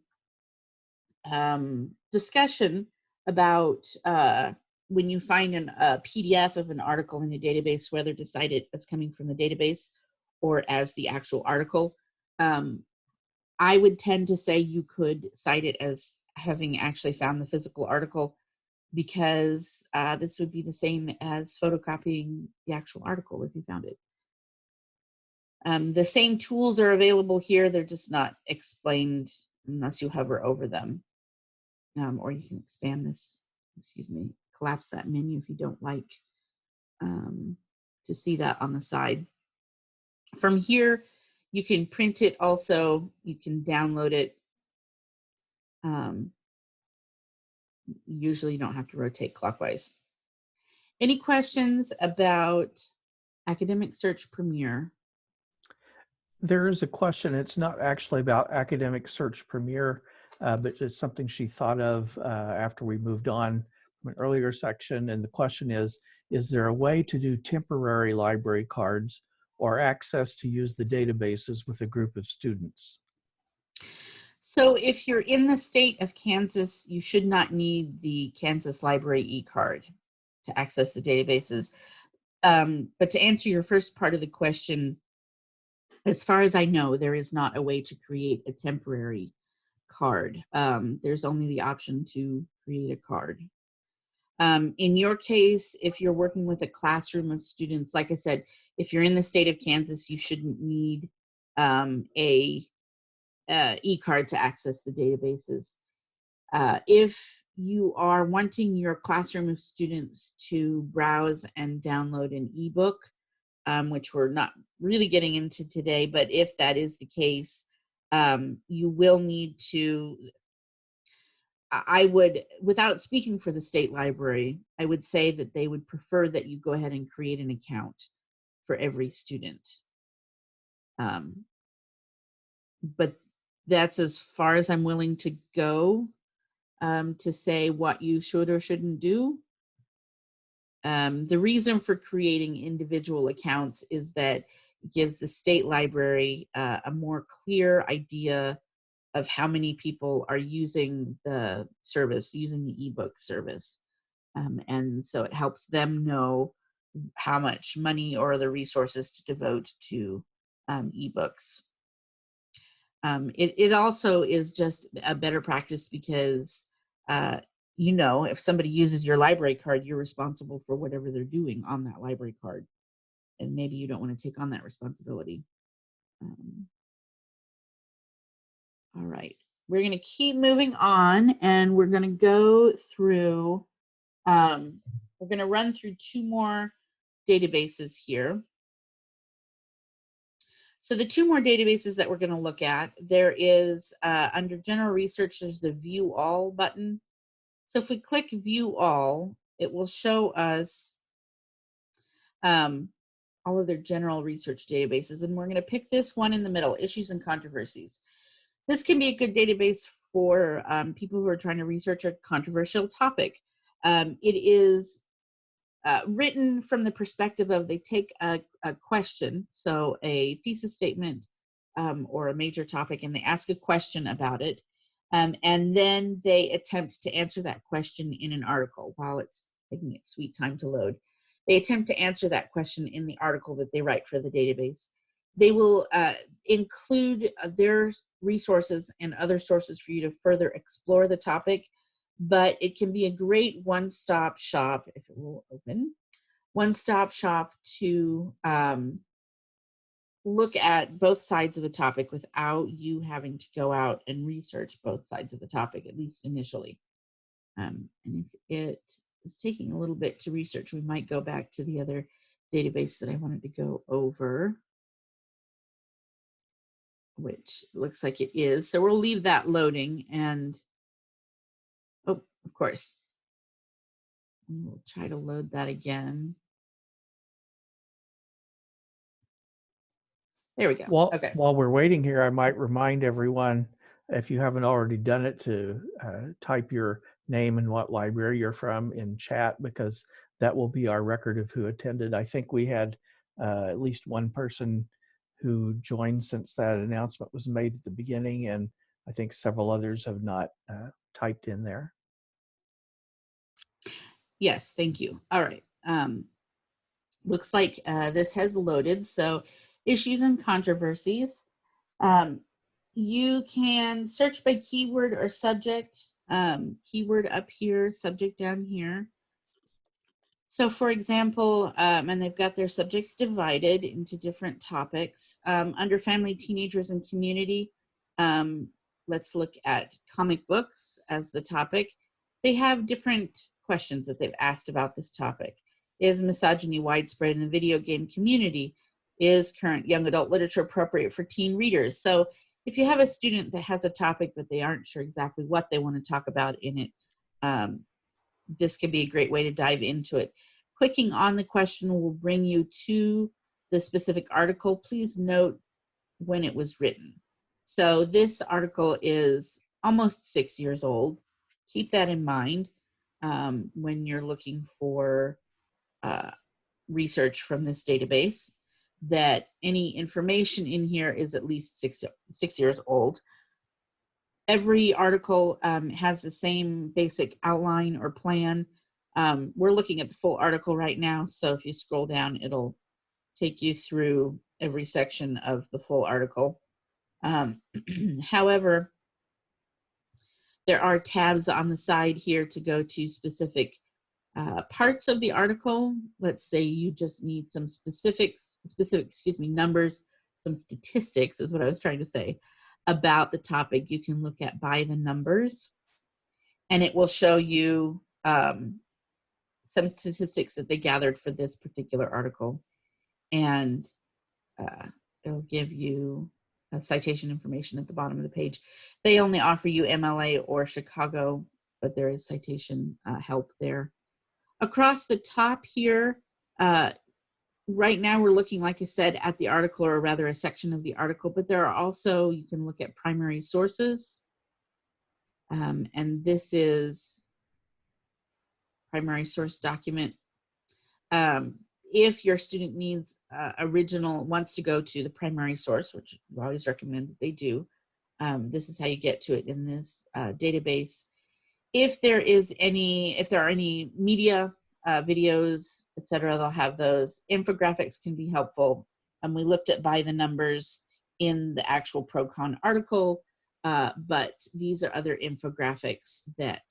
discussion about when you find a PDF of an article in a database, whether to cite it as coming from the database or as the actual article. I would tend to say you could cite it as having actually found the physical article, because this would be the same as photocopying the actual article if you found it. The same tools are available here. They're just not explained unless you hover over them. Or you can expand this, collapse that menu if you don't like to see that on the side. From here, you can print it also. You can download it. Usually you don't have to rotate clockwise. Any questions about Academic Search Premier? There is a question. It's not actually about Academic Search Premier, but it's something she thought of after we moved on from an earlier section. And the question is there a way to do temporary library cards or access to use the databases with a group of students? So if you're in the state of Kansas, you should not need the Kansas Library e-card to access the databases. But to answer your first part of the question, as far as I know, there is not a way to create a temporary card. There's only the option to create a card. In your case, if you're working with a classroom of students, like I said, if you're in the state of Kansas, you shouldn't need a e-card to access the databases. If you are wanting your classroom of students to browse and download an ebook, which we're not really getting into today, but if that is the case, you will need to, I would, without speaking for the state library, I would say that they would prefer that you go ahead and create an account for every student. But that's as far as I'm willing to go to say what you should or shouldn't do. The reason for creating individual accounts is that it gives the state library a more clear idea of how many people are using the service, using the ebook service. And so it helps them know how much money or other resources to devote to ebooks. It also is just a better practice because if somebody uses your library card, you're responsible for whatever they're doing on that library card. And maybe you don't want to take on that responsibility. All right, we're going to keep moving on, and we're going to go through, we're going to run through two more databases here. So the two more databases that we're going to look at, there is under General Research, there's the View All button. So if we click View All, it will show us all of their general research databases. And we're going to pick this one in the middle, Issues and Controversies. This can be a good database for people who are trying to research a controversial topic. It is written from the perspective of they take a question, so a thesis statement or a major topic, and they ask a question about it. And then they attempt to answer that question in an article while it's taking its sweet time to load. They attempt to answer that question in the article that they write for the database. They will include their resources and other sources for you to further explore the topic, but it can be a great one-stop shop, if it will open, one-stop shop to look at both sides of a topic without you having to go out and research both sides of the topic, at least initially. And if it is taking a little bit to research, we might go back to the other database that I wanted to go over, which looks like it is. So we'll leave that loading, and oh, of course, we will try to load that again. There we go. Well, Okay. while we're waiting here, I might remind everyone, if you haven't already done it, to type your name and what library you're from in chat, because that will be our record of who attended. I think we had at least one person who joined since that announcement was made at the beginning, and I think several others have not typed in there. Yes, thank you. All right. Looks like this has loaded. So issues and controversies. You can search by keyword or subject. Keyword up here, subject down here. So for example, and they've got their subjects divided into different topics. Under family, teenagers, and community, let's look at comic books as the topic. They have different questions that they've asked about this topic. Is misogyny widespread in the video game community? Is current young adult literature appropriate for teen readers? So if you have a student that has a topic but they aren't sure exactly what they want to talk about in it, this could be a great way to dive into it. Clicking on the question will bring you to the specific article. Please note when it was written. So this article is almost 6 years old. Keep that in mind when you're looking for research from this database, that any information in here is at least six years old. Every article has the same basic outline or plan. We're looking at the full article right now, so if you scroll down, it'll take you through every section of the full article. However, there are tabs on the side here to go to specific parts of the article. Let's say you just need some numbers, some statistics is what I was trying to say about the topic. You can look at by the numbers, and it will show you some statistics that they gathered for this particular article, and it'll give you citation information at the bottom of the page. They only offer you MLA or Chicago, but there is citation help there. Across the top here, right now we're looking, like I said, at the article, or rather a section of the article, but there are also, you can look at primary sources. And this is primary source document. If your student needs wants to go to the primary source, which we always recommend that they do, this is how you get to it in this database. If there are any media, videos, etc., they'll have those. Infographics can be helpful. We looked at by the numbers in the actual pro-con article, but these are other infographics that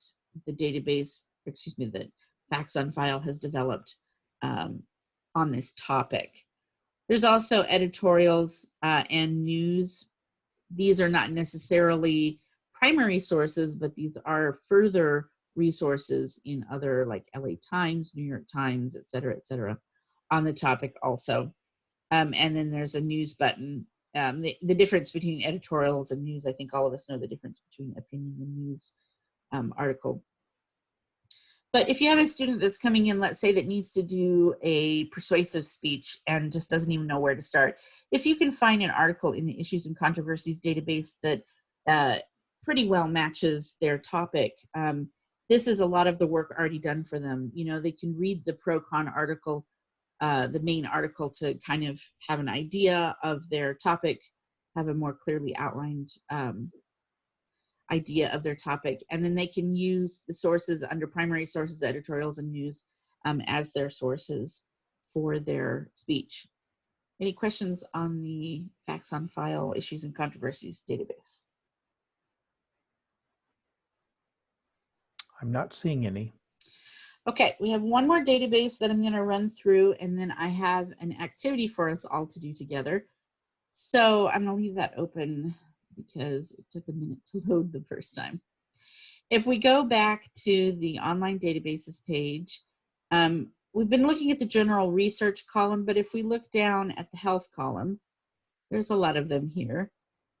the database, that Facts on File has developed on this topic. There's also editorials and news. These are not necessarily primary sources, but these are further resources in other, like LA Times, New York Times, et cetera, on the topic also. And then there's a news button. The difference between editorials and news, I think all of us know the difference between opinion and news article. But if you have a student that's coming in, let's say, that needs to do a persuasive speech and just doesn't even know where to start, if you can find an article in the Issues and Controversies database that pretty well matches their topic, this is a lot of the work already done for them. You know, they can read the pro-con article, the main article, to kind of have an idea of their topic, have a more clearly outlined idea of their topic, and then they can use the sources under primary sources, editorials, and news as their sources for their speech. Any questions on the Facts on File Issues and Controversies database? I'm not seeing any. Okay, we have one more database that I'm going to run through, and then I have an activity for us all to do together. So I'm going to leave that open because it took a minute to load the first time. If we go back to the online databases page, we've been looking at the general research column, but if we look down at the health column, there's a lot of them here.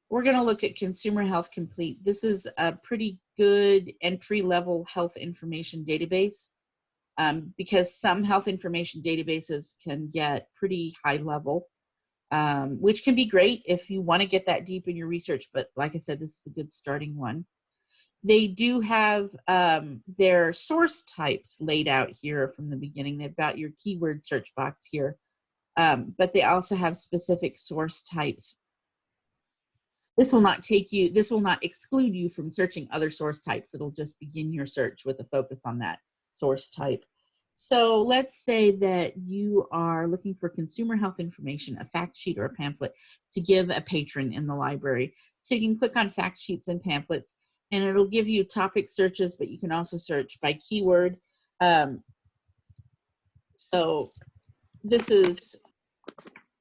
We're going to look at Consumer Health Complete. This is a pretty good entry-level health information database because some health information databases can get pretty high level, which can be great if you want to get that deep in your research. But like I said, this is a good starting one. They do have their source types laid out here from the beginning. They've got your keyword search box here, but they also have specific source types. This will not exclude you from searching other source types. It'll just begin your search with a focus on that source type. So let's say that you are looking for consumer health information, a fact sheet or a pamphlet to give a patron in the library. So you can click on fact sheets and pamphlets, and it'll give you topic searches, but you can also search by keyword. So this is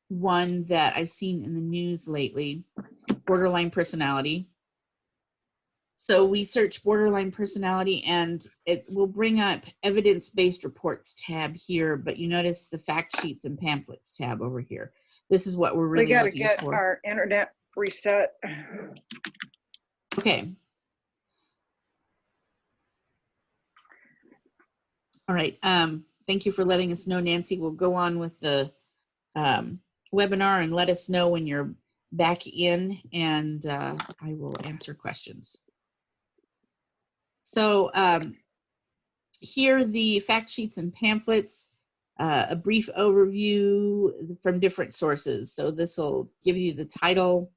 one that I've seen in the news lately, borderline personality. So we search borderline personality and it will bring up evidence-based reports tab here, but you notice the fact sheets and pamphlets tab over here. This is what we're really looking for. We got to get our internet reset. Okay. All right. Thank you for letting us know, Nancy. We'll go on with the webinar and let us know when you're back in, and I will answer questions. So here the fact sheets and pamphlets, a brief overview from different sources. So this will give you the title.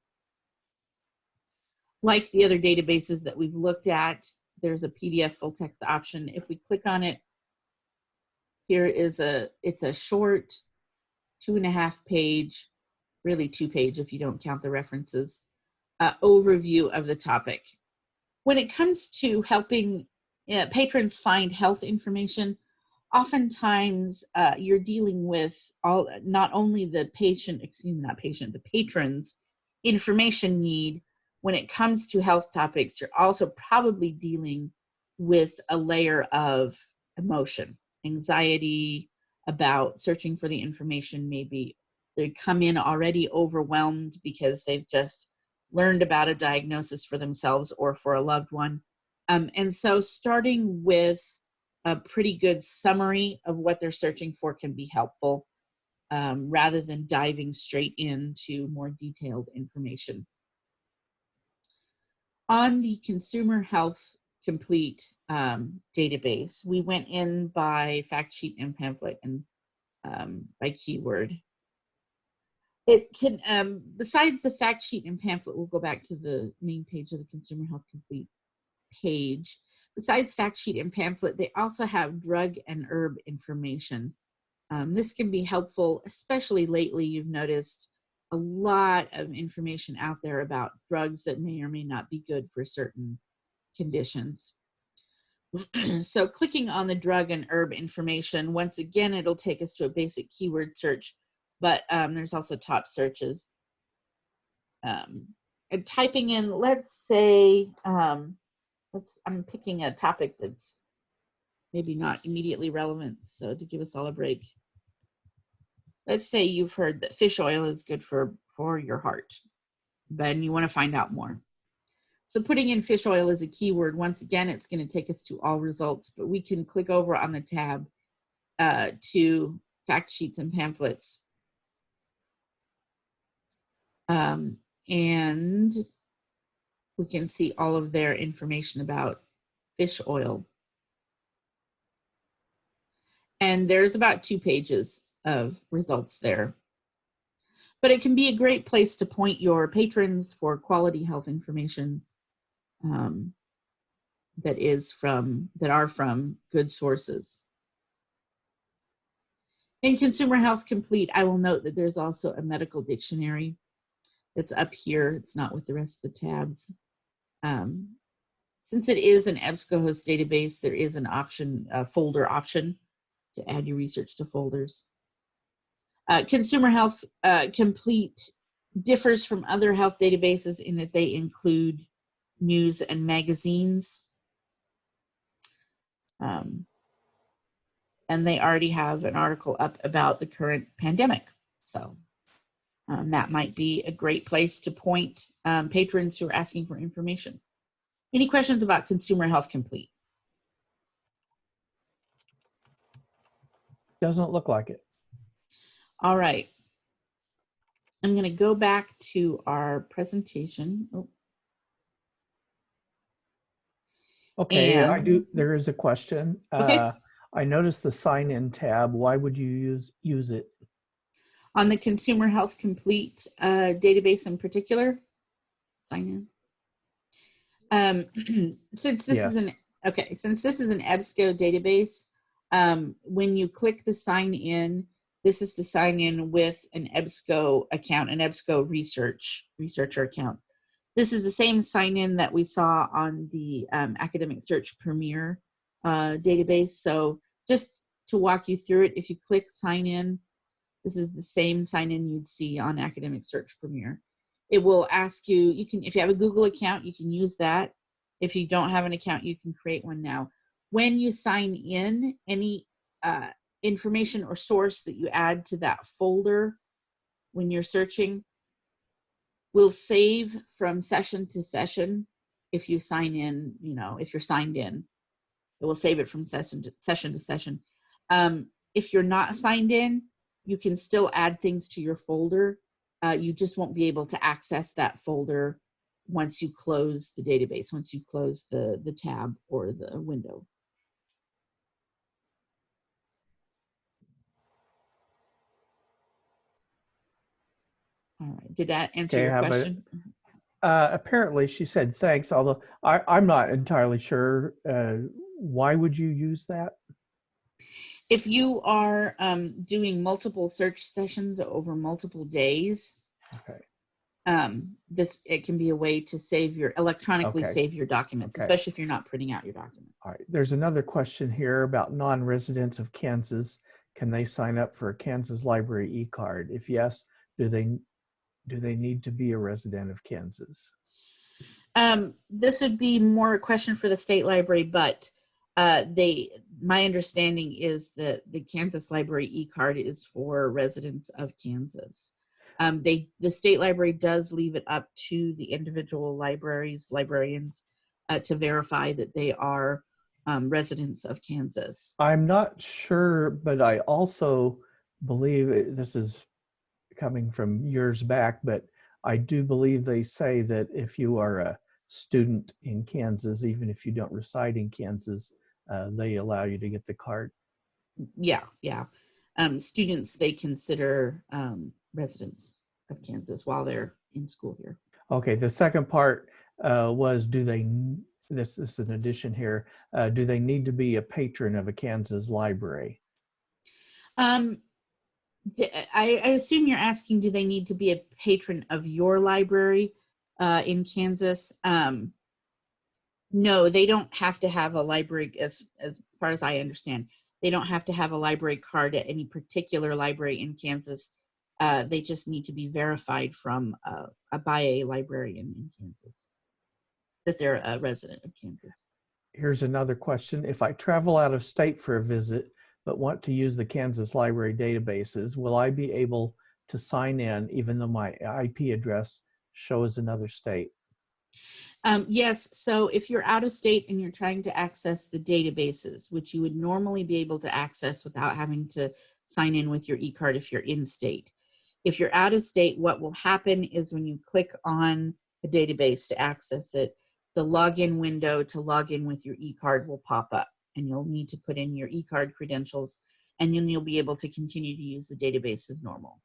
Like the other databases that we've looked at, there's a PDF full text option. If we click on it, here is it's a short 2.5 page, really 2 page if you don't count the references, overview of the topic. When it comes to helping patrons find health information, oftentimes you're dealing with not only the patron's information need. When it comes to health topics, you're also probably dealing with a layer of emotion, anxiety about searching for the information. Maybe they come in already overwhelmed because they've just learned about a diagnosis for themselves or for a loved one. And so starting with a pretty good summary of what they're searching for can be helpful rather than diving straight into more detailed information. On the Consumer Health Complete database, we went in by fact sheet and pamphlet and by keyword. It can, besides the fact sheet and pamphlet, we'll go back to the main page of the Consumer Health Complete page. Besides fact sheet and pamphlet, they also have drug and herb information. This can be helpful, especially lately. You've noticed a lot of information out there about drugs that may or may not be good for certain conditions. So clicking on the drug and herb information, once again, it'll take us to a basic keyword search, but there's also top searches. And typing in, let's say, I'm picking a topic that's maybe not immediately relevant, so to give us all a break. Let's say you've heard that fish oil is good for your heart, but you want to find out more. So putting in fish oil as a keyword, once again, it's going to take us to all results, but we can click over on the tab to fact sheets and pamphlets. And we can see all of their information about fish oil. And there's about 2 pages of results there. But it can be a great place to point your patrons for quality health information that are from good sources. In Consumer Health Complete, I will note that there's also a medical dictionary that's up here. It's not with the rest of the tabs. Since it is an Ebsco host database, there is an option, a folder option, to add your research to folders. Consumer Health Complete differs from other health databases in that they include news and magazines. And they already have an article up about the current pandemic. So that might be a great place to point patrons who are asking for information. Any questions about Consumer Health Complete? Doesn't look like it. All right. I'm going to go back to our presentation. Oh. Okay, And, there is a question. okay. I noticed the sign in tab. Why would you use it? On the Consumer Health Complete database in particular, sign in. Since this is an Ebsco database, when you click the sign in, this is to sign in with an Ebsco account, an Ebsco researcher account. This is the same sign in that we saw on the Academic Search Premier database. So just to walk you through it, if you click sign in, this is the same sign in you'd see on Academic Search Premier. It will ask you, if you have a Google account, you can use that. If you don't have an account, you can create one now. When you sign in, any information or source that you add to that folder when you're searching will save from session to session. If you sign in, if you're signed in, it will save it from session to session. If you're not signed in, you can still add things to your folder. You just won't be able to access that folder once you close the database, once you close the tab or the window. All right, did that answer your question? Apparently she said thanks, although I'm not entirely sure. Why would you use that? If you are doing multiple search sessions over multiple days, okay. It can be a way to electronically save your documents, especially if you're not printing out your documents. All right. There's another question here about non-residents of Kansas. Can they sign up for a Kansas Library e-card? If yes, do they need to be a resident of Kansas? This would be more a question for the state library, but my understanding is that the Kansas Library e-card is for residents of Kansas. The state library does leave it up to the individual librarians to verify that they are residents of Kansas. I'm not sure, but I also believe this is coming from years back, but I do believe they say that if you are a student in Kansas, even if you don't reside in Kansas, they allow you to get the card. Yeah. Students, they consider residents of Kansas while they're in school here. Okay, the second part was, this is an addition here, do they need to be a patron of a Kansas library? I assume you're asking, do they need to be a patron of your library in Kansas? No, they don't have to have a library, as far as I understand. They don't have to have a library card at any particular library in Kansas. They just need to be verified by a librarian in Kansas that they're a resident of Kansas. Here's another question. If I travel out of state for a visit, but want to use the Kansas library databases, will I be able to sign in even though my IP address shows another state? Yes, so if you're out of state and you're trying to access the databases, which you would normally be able to access without having to sign in with your e-card if you're in state. If you're out of state, what will happen is when you click on the database to access it, the login window to log in with your e-card will pop up, and you'll need to put in your e-card credentials and then you'll be able to continue to use the database as normal.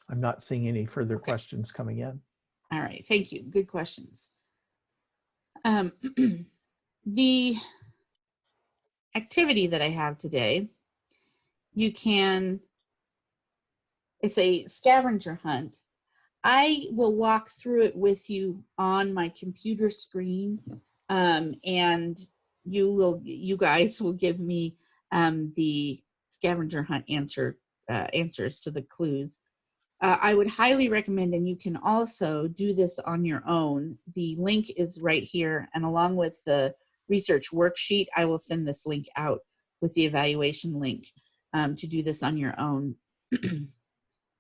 I'm not seeing any further questions coming in. All right, thank you. Good questions. The activity that I have today, it's a scavenger hunt. I will walk through it with you on my computer screen, and you guys will give me the scavenger hunt answers to the clues. I would highly recommend, and you can also do this on your own. The link is right here, and along with the research worksheet, I will send this link out with the evaluation link to do this on your own.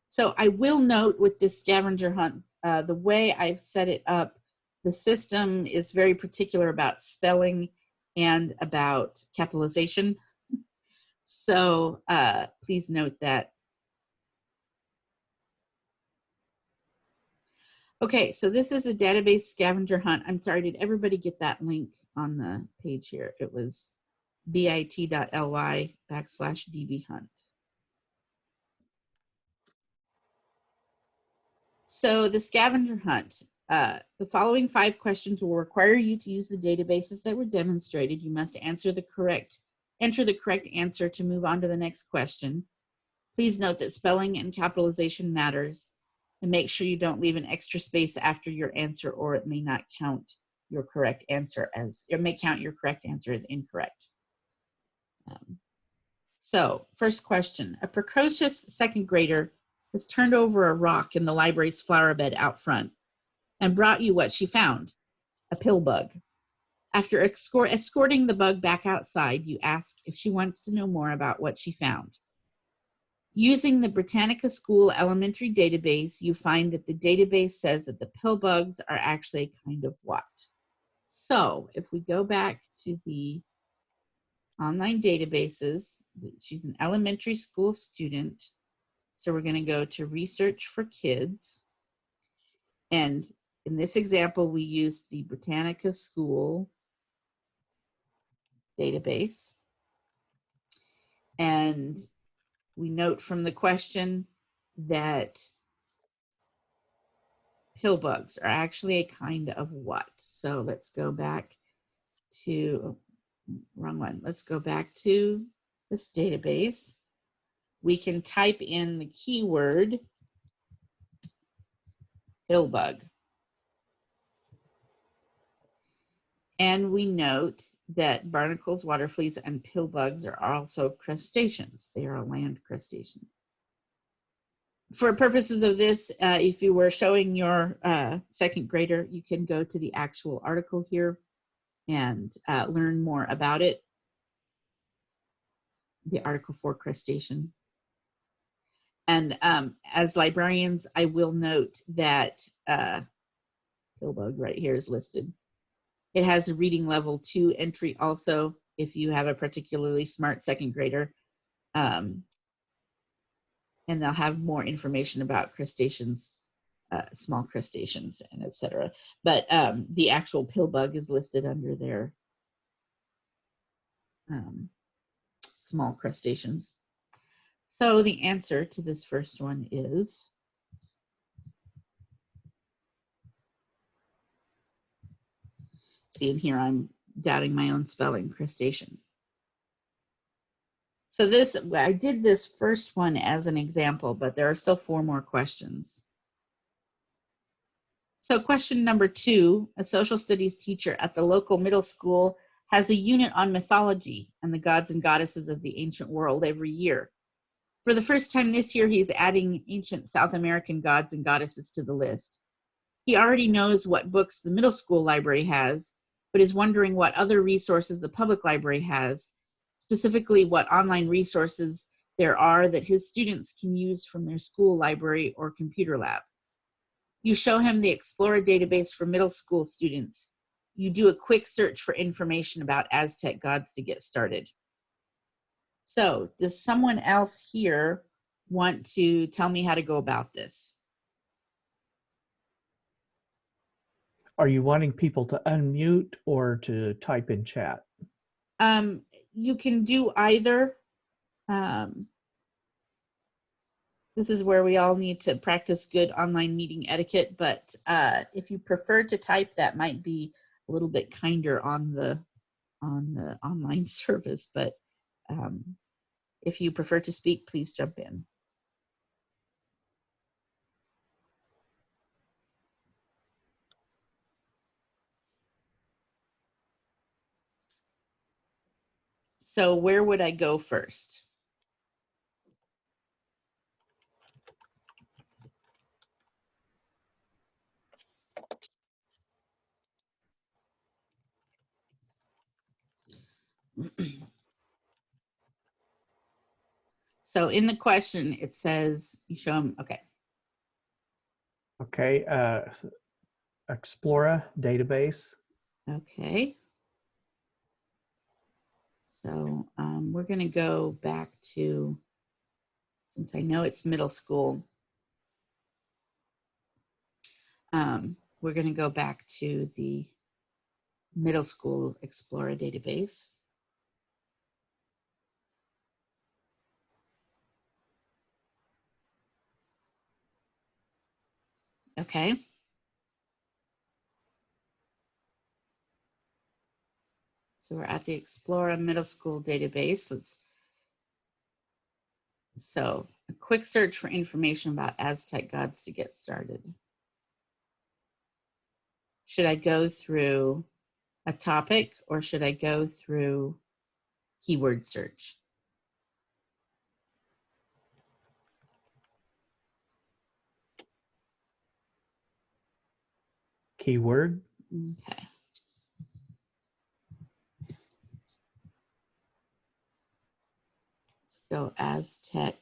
So I will note with this scavenger hunt, the way I've set it up, the system is very particular about spelling and about capitalization. So please note that. Okay, so this is a database scavenger hunt. I'm sorry, did everybody get that link on the page here? It was bit.ly/dbhunt. So the scavenger hunt, the following 5 questions will require you to use the databases that were demonstrated. You must enter the correct answer to move on to the next question. Please note that spelling and capitalization matters, and make sure you don't leave an extra space after your answer, or it may not count your correct answer as, it may count your correct answer as incorrect. So first question, a precocious second grader has turned over a rock in the library's flower bed out front and brought you what she found, a pill bug. After escorting the bug back outside, you ask if she wants to know more about what she found. Using the Britannica School Elementary Database, you find that the database says that the pill bugs are actually a kind of what? So if we go back to the online databases, she's an elementary school student. So we're going to go to Research for Kids. And in this example, we use the Britannica School database. And we note from the question that pill bugs are actually a kind of what? So let's go back to, oh, wrong one. Let's go back to this database. We can type in the keyword pill bug. And we note that barnacles, water fleas, and pill bugs are also crustaceans. They are a land crustacean. For purposes of this, if you were showing your second grader, you can go to the actual article here and learn more about it. The article for crustacean. And as librarians, I will note that pill bug right here is listed. It has a reading level 2 entry also if you have a particularly smart second grader. And they'll have more information about crustaceans, small crustaceans, and etc. But the actual pill bug is listed under their small crustaceans. So the answer to this first one is see, in here I'm doubting my own spelling, crustacean. So this, I did this first one as an example, but there are still 4 more questions. So question number 2, a social studies teacher at the local middle school has a unit on mythology and the gods and goddesses of the ancient world every year. For the first time this year, he's adding ancient South American gods and goddesses to the list. He already knows what books the middle school library has, but is wondering what other resources the public library has, specifically what online resources there are that his students can use from their school library or computer lab. You show him the Explorer database for middle school students. You do a quick search for information about Aztec gods to get started. So does someone else here want to tell me how to go about this? Are you wanting people to unmute or to type in chat? You can do either. This is where we all need to practice good online meeting etiquette, but if you prefer to type, that might be a little bit kinder on the online service, but if you prefer to speak, please jump in. So where would I go first? So in the question, it says, you show them, okay. Okay, Explora database. Okay. So we're going to go back to, since I know it's middle school, we're going to go back to the middle school Explorer database. Okay. So we're at the Explorer middle school database. So a quick search for information about Aztec gods to get started. Should I go through a topic or should I go through keyword search? Keyword. Okay. Let's go Aztec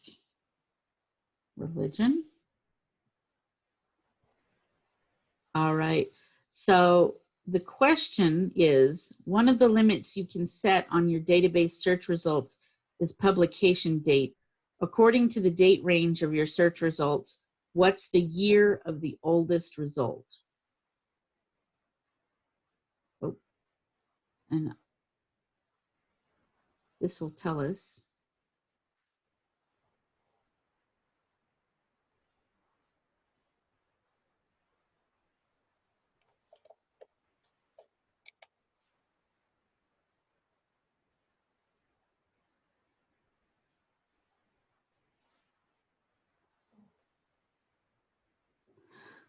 religion. All right. So the question is, one of the limits you can set on your database search results is publication date. According to the date range of your search results, what's the year of the oldest result? Oh, and this will tell us.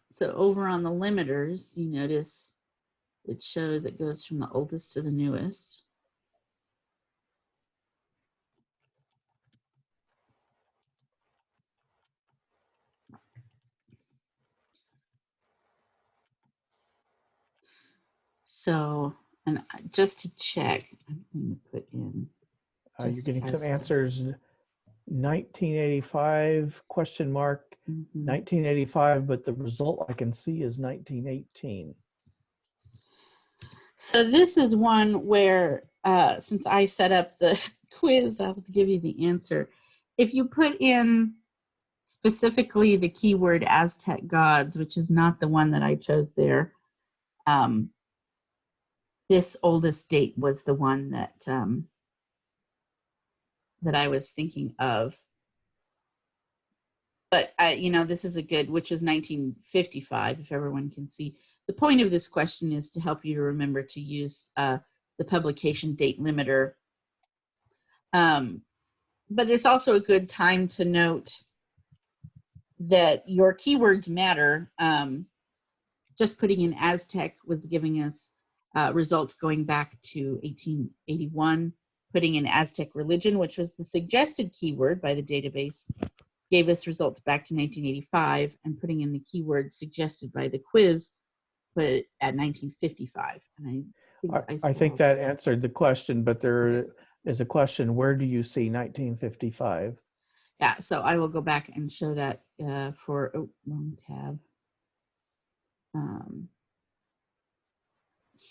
So over on the limiters, you notice it shows it goes from the oldest to the newest. So, and just to check, I'm going to put in. You're getting some answers. 1985 question mark, 1985, but the result I can see is 1918. So this is one where, since I set up the quiz, I'll give you the answer. If you put in specifically the keyword Aztec gods, which is not the one that I chose there, this oldest date was the one that that I was thinking of. But you know, this is a good, which was 1955, if everyone can see. The point of this question is to help you to remember to use the publication date limiter. But it's also a good time to note that your keywords matter. Just putting in Aztec was giving us results going back to 1881. Putting in Aztec religion, which was the suggested keyword by the database, gave us results back to 1985, and putting in the keyword suggested by the quiz put it at 1955. And I think that answered the question, but there is a question, where do you see 1955? Yeah, so I will go back and show that for, oh, wrong tab.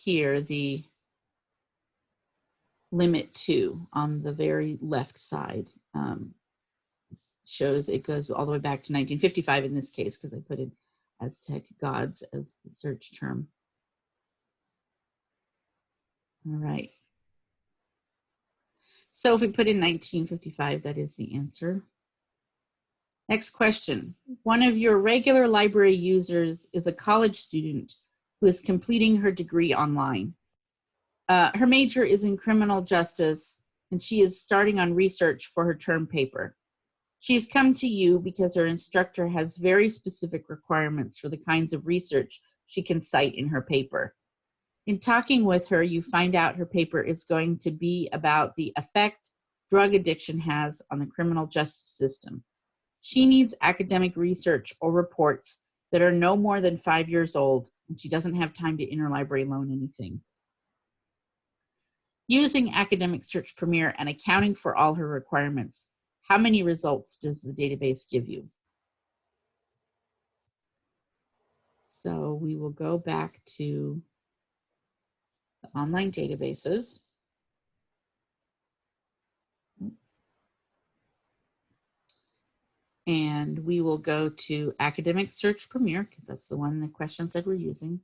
Here, the limit 2 on the very left side shows it goes all the way back to 1955 in this case, because I put in Aztec gods as the search term. All right. So if we put in 1955, that is the answer. Next question. One of your regular library users is a college student who is completing her degree online. Her major is in criminal justice, and she is starting on research for her term paper. She has come to you because her instructor has very specific requirements for the kinds of research she can cite in her paper. In talking with her, you find out her paper is going to be about the effect drug addiction has on the criminal justice system. She needs academic research or reports that are no more than 5 years old, and she doesn't have time to interlibrary loan anything. Using Academic Search Premier and accounting for all her requirements, how many results does the database give you? So we will go back to the online databases. And we will go to Academic Search Premier, because that's the one the question said we're using.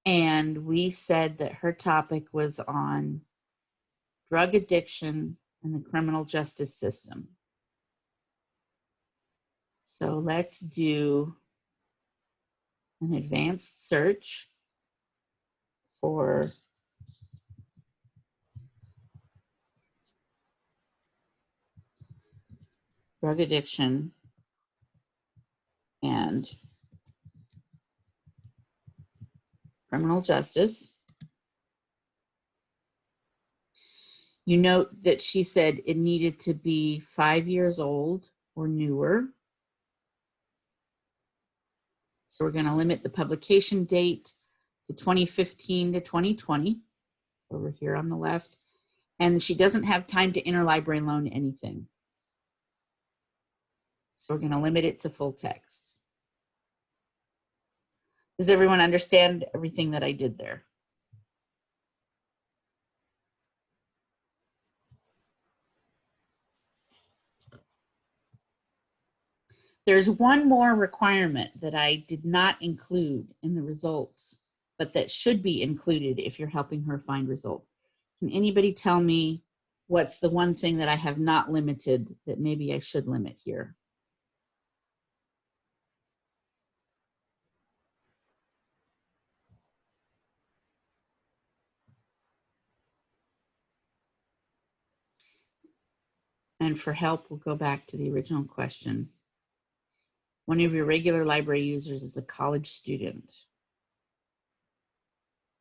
And we said that her topic was on drug addiction and the criminal justice system. So let's do an advanced search for drug addiction and criminal justice. You note that she said it needed to be 5 years old or newer. So we're going to limit the publication date to 2015 to 2020 over here on the left. And she doesn't have time to interlibrary loan anything. So we're going to limit it to full text. Does everyone understand everything that I did there? There's one more requirement that I did not include in the results, but that should be included if you're helping her find results. Can anybody tell me what's the one thing that I have not limited that maybe I should limit here? And for help, we'll go back to the original question. One of your regular library users is a college student.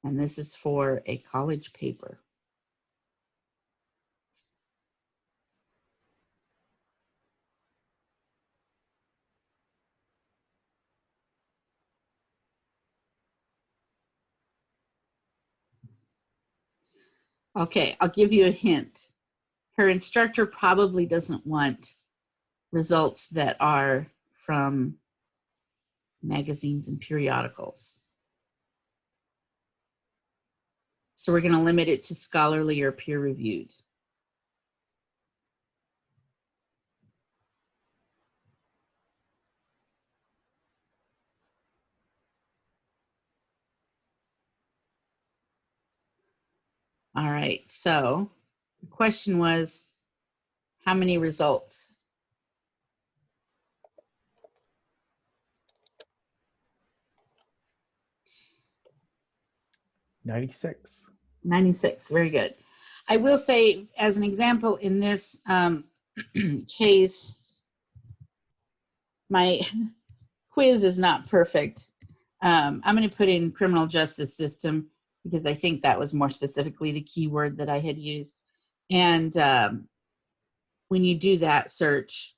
And this is for a college paper. Okay, I'll give you a hint. Her instructor probably doesn't want results that are from magazines and periodicals. So we're going to limit it to scholarly or peer-reviewed. All right, so the question was, how many results? $96. 96, very good. I will say, as an example, in this case, my quiz is not perfect. I'm going to put in criminal justice system because I think that was more specifically the keyword that I had used. And when you do that search,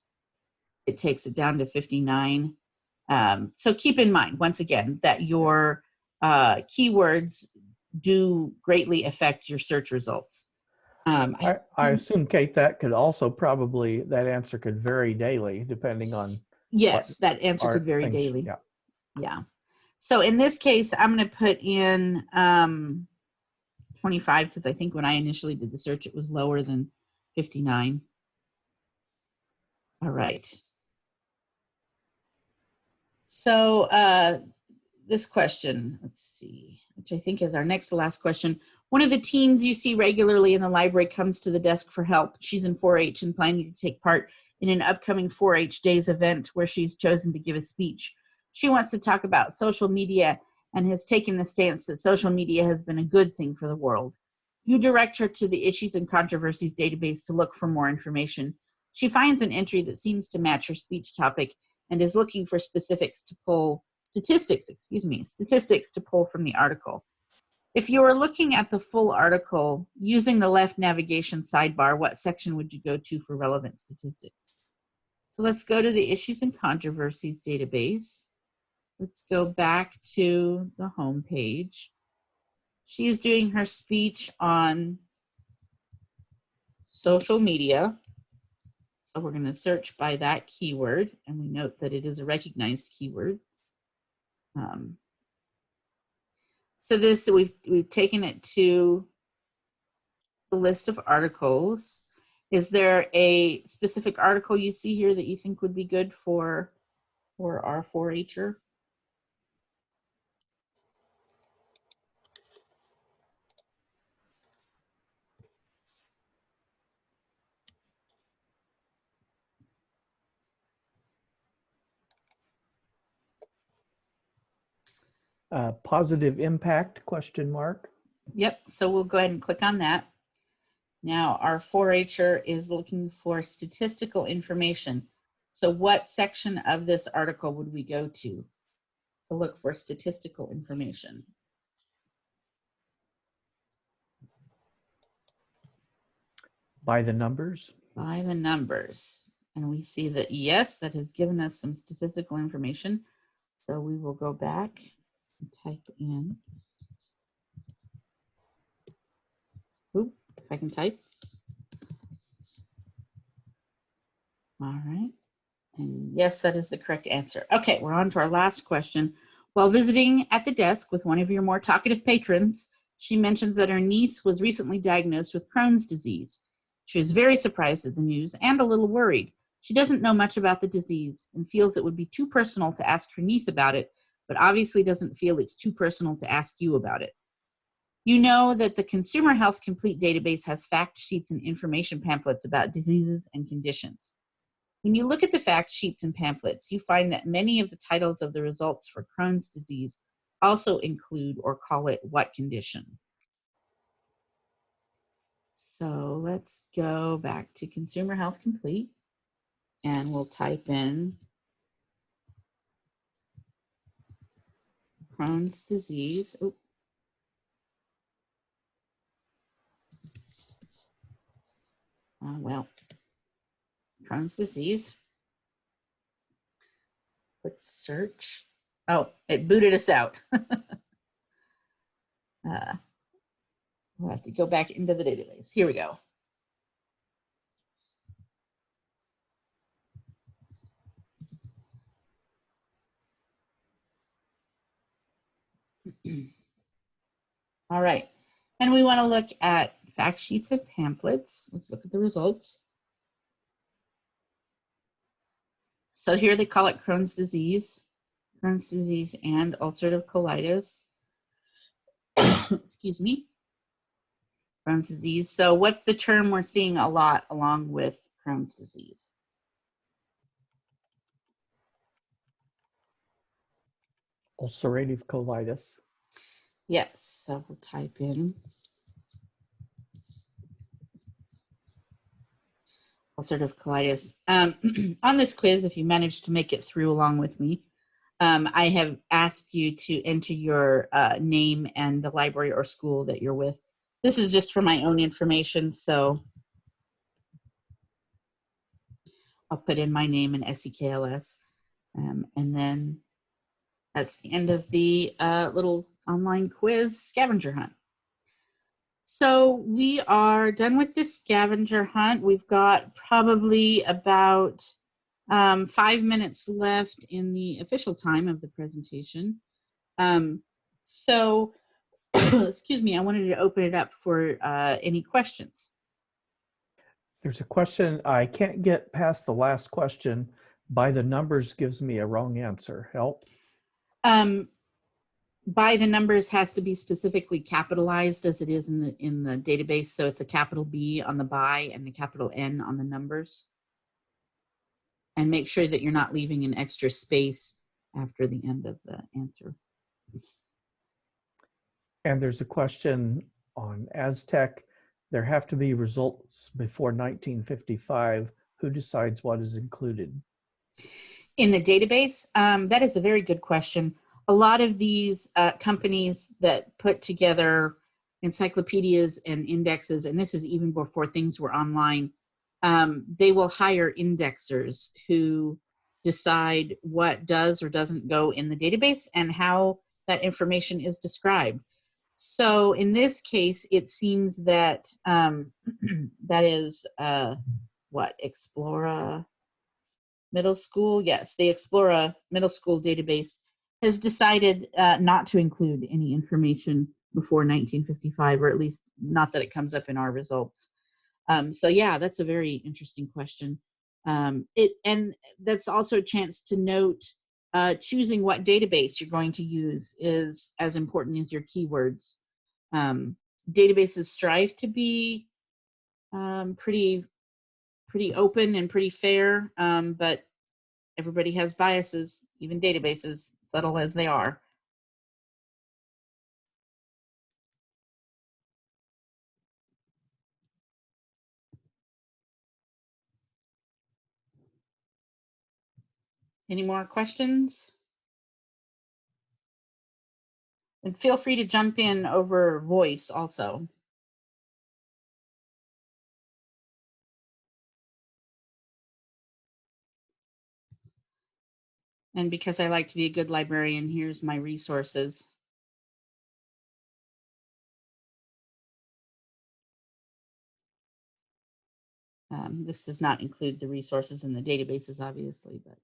it takes it down to 59. So keep in mind, once again, that your keywords do greatly affect your search results. I assume, Kate, that could also probably, that answer could vary daily depending on. Yes, that answer could vary daily. Yeah. Yeah. So in this case, I'm going to put in 25 because I think when I initially did the search, it was lower than 59. All right. So this question, let's see, which I think is our next to last question. One of the teens you see regularly in the library comes to the desk for help. She's in 4-H and planning to take part in an upcoming 4-H Days event where she's chosen to give a speech. She wants to talk about social media and has taken the stance that social media has been a good thing for the world. You direct her to the Issues and Controversies database to look for more information. She finds an entry that seems to match her speech topic and is looking for statistics to pull from the article. If you were looking at the full article using the left navigation sidebar, what section would you go to for relevant statistics? So let's go to the Issues and Controversies database. Let's go back to the home page. She is doing her speech on social media. So we're going to search by that keyword, and we note that it is a recognized keyword. So this, we've taken it to the list of articles. Is there a specific article you see here that you think would be good for our 4-H'er? Positive impact, question mark. Yep, so we'll go ahead and click on that. Now our 4-H'er is looking for statistical information. So what section of this article would we go to look for statistical information? By the numbers. By the numbers. And we see that, yes, that has given us some statistical information. So we will go back and type in. Oop, if I can type. All right. And yes, that is the correct answer. Okay, we're on to our last question. While visiting at the desk with one of your more talkative patrons, she mentions that her niece was recently diagnosed with Crohn's disease. She was very surprised at the news and a little worried. She doesn't know much about the disease and feels it would be too personal to ask her niece about it, but obviously doesn't feel it's too personal to ask you about it. You know that the Consumer Health Complete database has fact sheets and information pamphlets about diseases and conditions. When you look at the fact sheets and pamphlets, you find that many of the titles of the results for Crohn's disease also include or call it what condition. So let's go back to Consumer Health Complete and we'll type in Crohn's disease. Oops. Well, Crohn's disease. Let's search. Oh, it booted us out. We'll have to go back into the database. Here we go. All right. And we want to look at fact sheets and pamphlets. Let's look at the results. So here they call it Crohn's disease and ulcerative colitis. Excuse me. Crohn's disease. So what's the term we're seeing a lot along with Crohn's disease? Ulcerative colitis. Yes, so we'll type in ulcerative colitis. On this quiz, if you manage to make it through along with me, I have asked you to enter your name and the library or school that you're with. This is just for my own information, so I'll put in my name and SEKLS. And then that's the end of the little online quiz scavenger hunt. So we are done with this scavenger hunt. We've got probably about 5 minutes left in the official time of the presentation. So, excuse me, I wanted to open it up for any questions. There's a question. I can't get past the last question. By the numbers gives me a wrong answer. Help. By the numbers has to be specifically capitalized as it is in the database. So it's a capital B on the by and a capital N on the numbers. And make sure that you're not leaving an extra space after the end of the answer. And there's a question on Aztec. There have to be results before 1955. Who decides what is included? In the database, that is a very good question. A lot of these companies that put together encyclopedias and indexes, and this is even before things were online, they will hire indexers who decide what does or doesn't go in the database and how that information is described. So in this case, it seems that that is what, Explora Middle School? Yes, the Explora Middle School database has decided not to include any information before 1955, or at least not that it comes up in our results. So yeah, that's a very interesting question. And that's also a chance to note choosing what database you're going to use is as important as your keywords. Databases strive to be pretty open and pretty fair, but everybody has biases, even databases, subtle as they are. Any more questions? And feel free to jump in over voice also. And because I like to be a good librarian, here's my resources. This does not include the resources in the databases, obviously, but.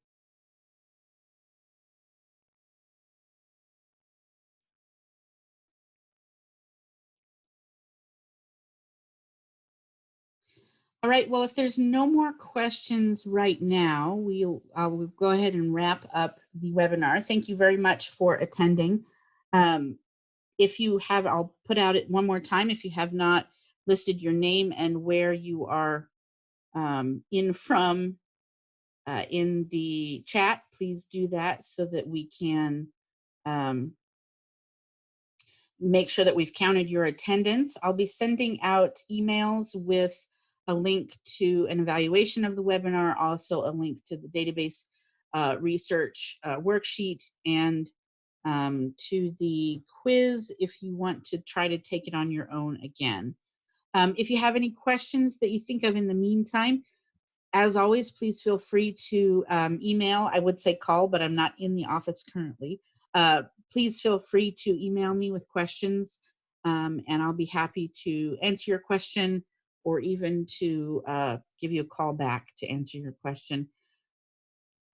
All right, well, if there's no more questions right now, we'll go ahead and wrap up the webinar. Thank you very much for attending. If you have, I'll put out it one more time. If you have not listed your name and where you are in from in the chat, please do that so that we can make sure that we've counted your attendance. I'll be sending out emails with a link to an evaluation of the webinar, also a link to the database research worksheet, and to the quiz if you want to try to take it on your own again. If you have any questions that you think of in the meantime, as always, please feel free to email. I would say call, but I'm not in the office currently. Please feel free to email me with questions, and I'll be happy to answer your question or even to give you a call back to answer your question.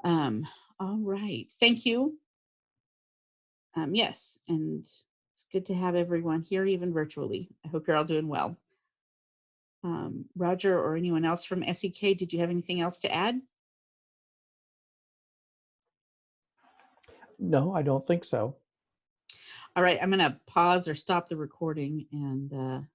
All right, thank you. Yes, and it's good to have everyone here, even virtually. I hope you're all doing well. Roger or anyone else from SEK, did you have anything else to add? No, I don't think so. All right, I'm going to pause or stop the recording and